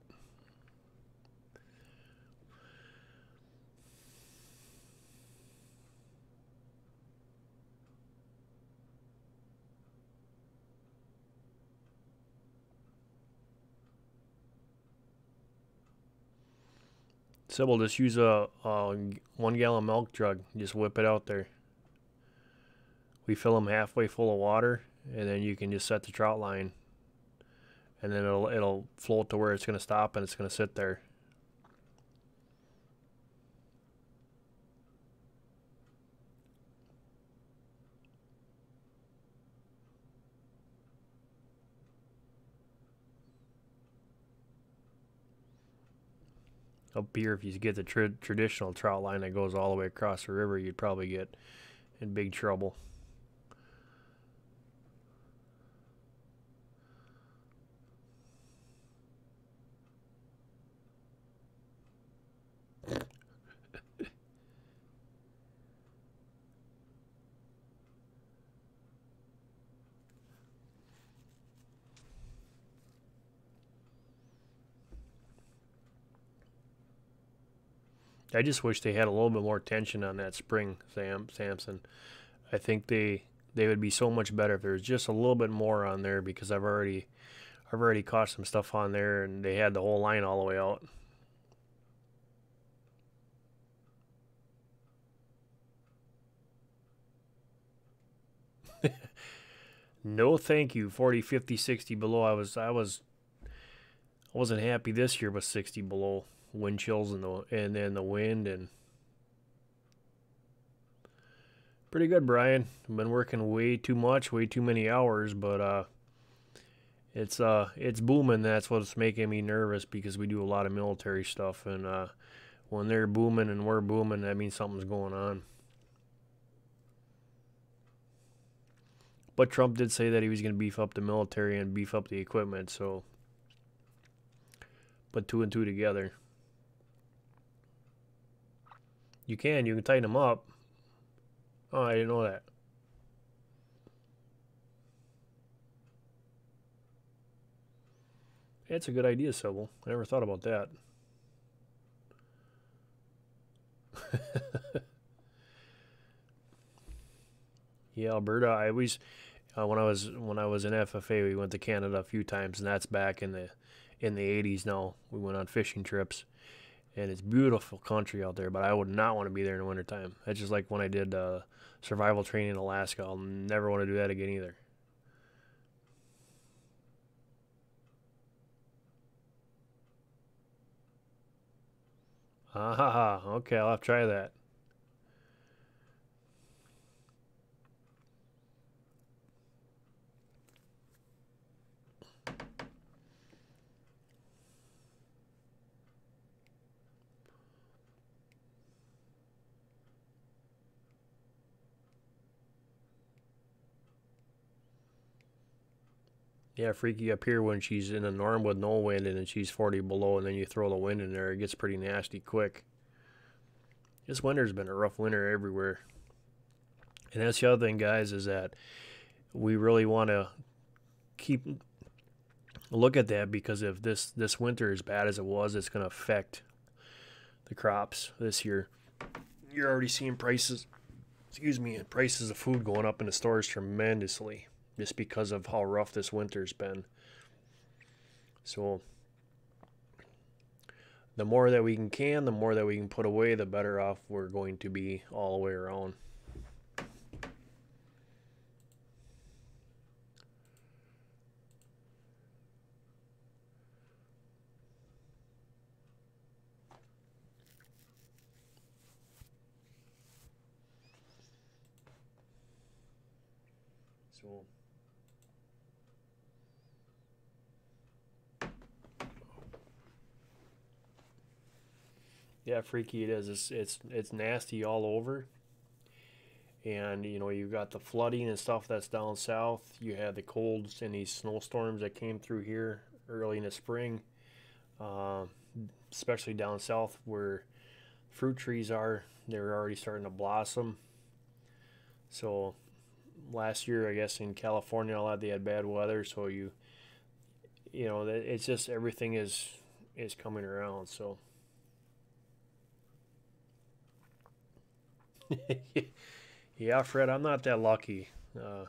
Sybil, just use a 1 gallon milk jug. Just whip it out there. We fill them halfway full of water, and then you can just set the trout line, and then it'll float to where it's going to stop, and it's going to sit there. Up here, if you get the traditional trout line that goes all the way across the river, you'd probably get in big trouble. I just wish they had a little bit more tension on that spring, Samson. I think they would be so much better if there was just a little bit more on there, because I've already caught some stuff on there, and they had the whole line all the way out. No, thank you. 40, 50, 60 below. I wasn't happy this year with 60 below. Wind chills and then the wind, and pretty good, Brian. I've been working way too much, way too many hours, but it's booming. That's what's making me nervous, because we do a lot of military stuff, and when they're booming and we're booming, that means something's going on. But Trump did say that he was going to beef up the military and beef up the equipment, so put two and two together. You can tighten them up. Oh, I didn't know that. It's a good idea, Sybil. I never thought about that. Yeah, Alberta. I always when I was in FFA, we went to Canada a few times, and that's back in the 80s now. We went on fishing trips, and it's beautiful country out there, but I would not want to be there in the wintertime. That's just like when I did survival training in Alaska. I'll never want to do that again either. Ah ha ha. Okay, I'll have to try that. Yeah, freaky up here when she's in a norm with no wind, and then she's 40 below, and then you throw the wind in there. It gets pretty nasty quick. This winter's been a rough winter everywhere. And that's the other thing, guys, is that we really want to keep look at that, because if this winter is bad as it was, it's going to affect the crops this year. You're already seeing prices, prices of food going up in the stores tremendously, just because of how rough this winter's been. So the more that we can, the more that we can put away, the better off we're going to be all the way around. So yeah, freaky it is. It's nasty all over. And you know, you've got the flooding and stuff that's down south. You had the colds and these snowstorms that came through here early in the spring, uh, especially down south where fruit trees are. They're already starting to blossom. So last year, I guess in California, a lot they had bad weather. So you know, it's just everything is coming around. So yeah, Fred, I'm not that lucky. Uh,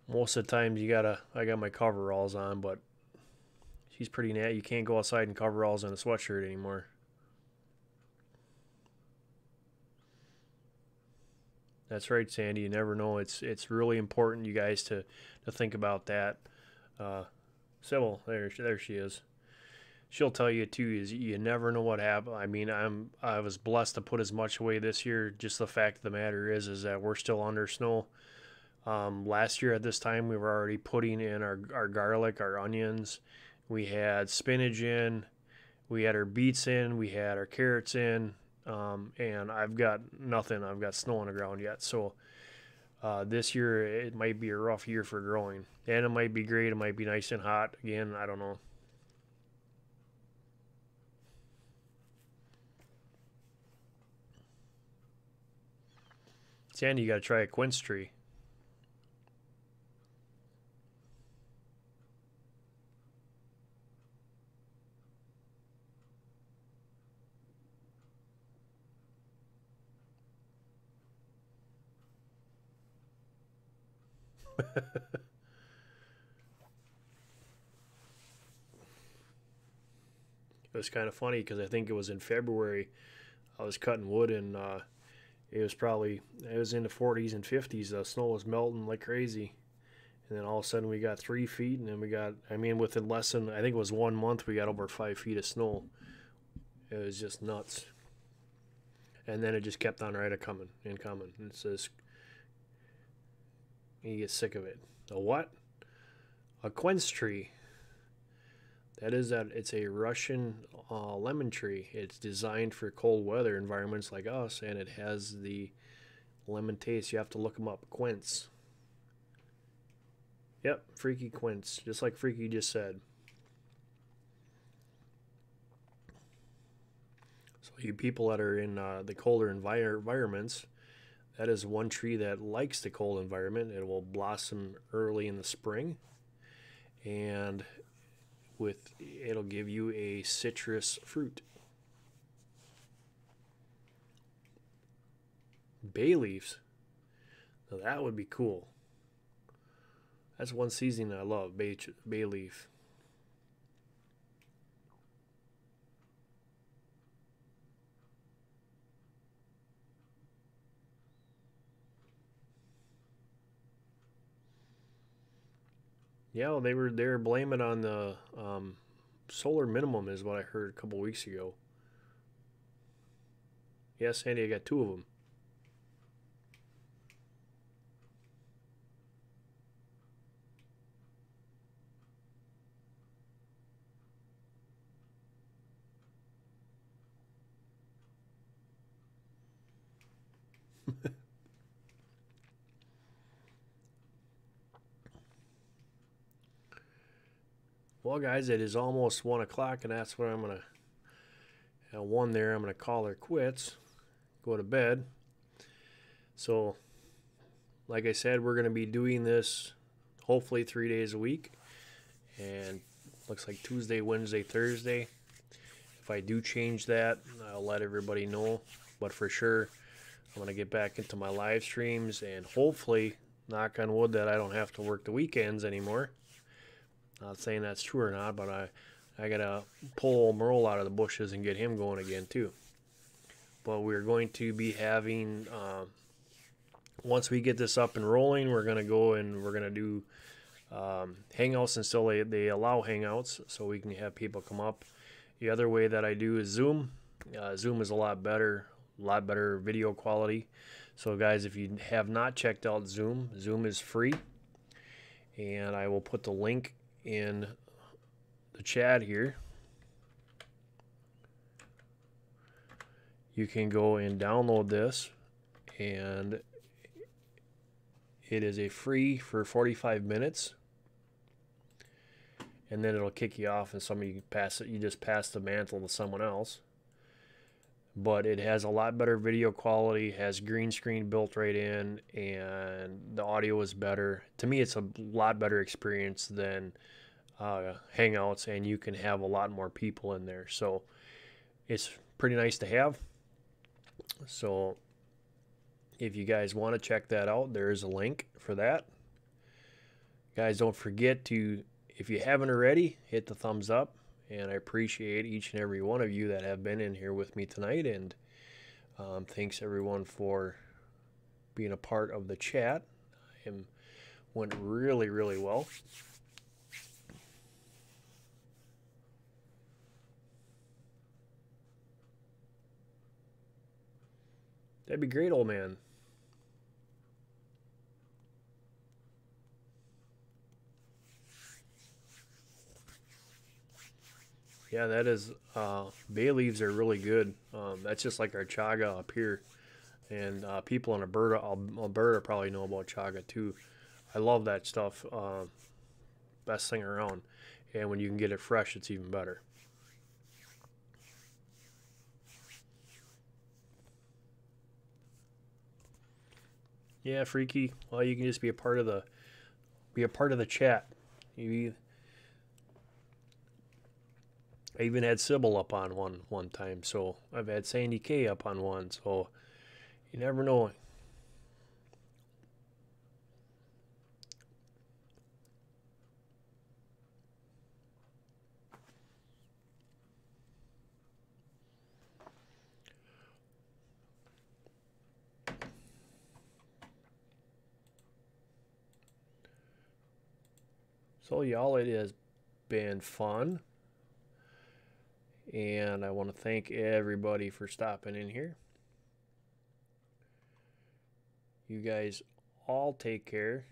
Most of the times I got my coveralls on, but she's pretty nat. You can't go outside in coveralls and a sweatshirt anymore. That's right, Sandy. You never know. It's really important, you guys, to think about that. Uh, Sybil, there she is. She'll tell you too. Is you never know what happened. I mean, I was blessed to put as much away this year. Just the fact of the matter is that we're still under snow. Last year at this time, we were already putting in our garlic, our onions. We had spinach in. We had our beets in. We had our carrots in. And I've got nothing. I've got snow on the ground yet. So this year, it might be a rough year for growing. And it might be great. It might be nice and hot. Again, I don't know. Sandy, you got to try a quince tree. It was kind of funny because I think it was in February. I was cutting wood and it was in the 40s and 50s. The snow was melting like crazy, and then all of a sudden we got 3 feet, and then we got, I mean, within less than, I think it was 1 month, we got over 5 feet of snow. It was just nuts. And then it just kept on right a coming and coming. And it says you get sick of it. A what? A quince tree. That is that. It's a Russian lemon tree. It's designed for cold weather environments like us, and it has the lemon taste. You have to look them up. Quince. Yep, Freaky Quince, just like Freaky just said. So you people that are in the colder environments, that is one tree that likes the cold environment. It will blossom early in the spring, and it'll give you a citrus fruit. Bay leaves. Now that would be cool. That's one seasoning I love, bay leaf. Yeah, well, they were blaming on the solar minimum is what I heard a couple weeks ago. Yes, Sandy, I got two of them. Well, guys, it is almost 1 o'clock, and that's where I'm gonna at one there. I'm gonna call her quits, go to bed. So, like I said, we're gonna be doing this hopefully 3 days a week, and looks like Tuesday, Wednesday, Thursday. If I do change that, I'll let everybody know. But for sure, I'm gonna get back into my live streams, and hopefully, knock on wood, that I don't have to work the weekends anymore. Not saying that's true or not, but I gotta pull old Merle out of the bushes and get him going again too. But we're going to be having once we get this up and rolling, we're gonna go and we're gonna do hangouts until they allow hangouts, so we can have people come up. The other way that I do is Zoom. Zoom is a lot better video quality. So guys, if you have not checked out Zoom, Zoom is free, and I will put the link in the chat here. You can go and download this, and it is a free for 45 minutes, and then it'll kick you off and somebody pass it. You just pass the mantle to someone else. But it has a lot better video quality, has green screen built right in, and the audio is better. To me, it's a lot better experience than Hangouts, and you can have a lot more people in there. So it's pretty nice to have. So if you guys want to check that out, there is a link for that. Guys, don't forget to, if you haven't already, hit the thumbs up. And I appreciate each and every one of you that have been in here with me tonight. And thanks everyone for being a part of the chat. Went really, really well. That'd be great, old man. Yeah, that is, bay leaves are really good. That's just like our chaga up here. And people in Alberta probably know about chaga too. I love that stuff. Best thing around. And when you can get it fresh, it's even better. Yeah, Freaky. Well, you can just be a part of the chat. I even had Sybil up on one time, so I've had Sandy K up on one, so you never know. So y'all, it has been fun. And I want to thank everybody for stopping in here. You guys all take care.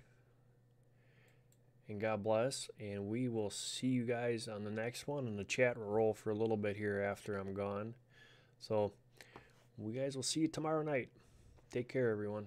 And God bless. And we will see you guys on the next one. And the chat will roll for a little bit here after I'm gone. So we guys will see you tomorrow night. Take care, everyone.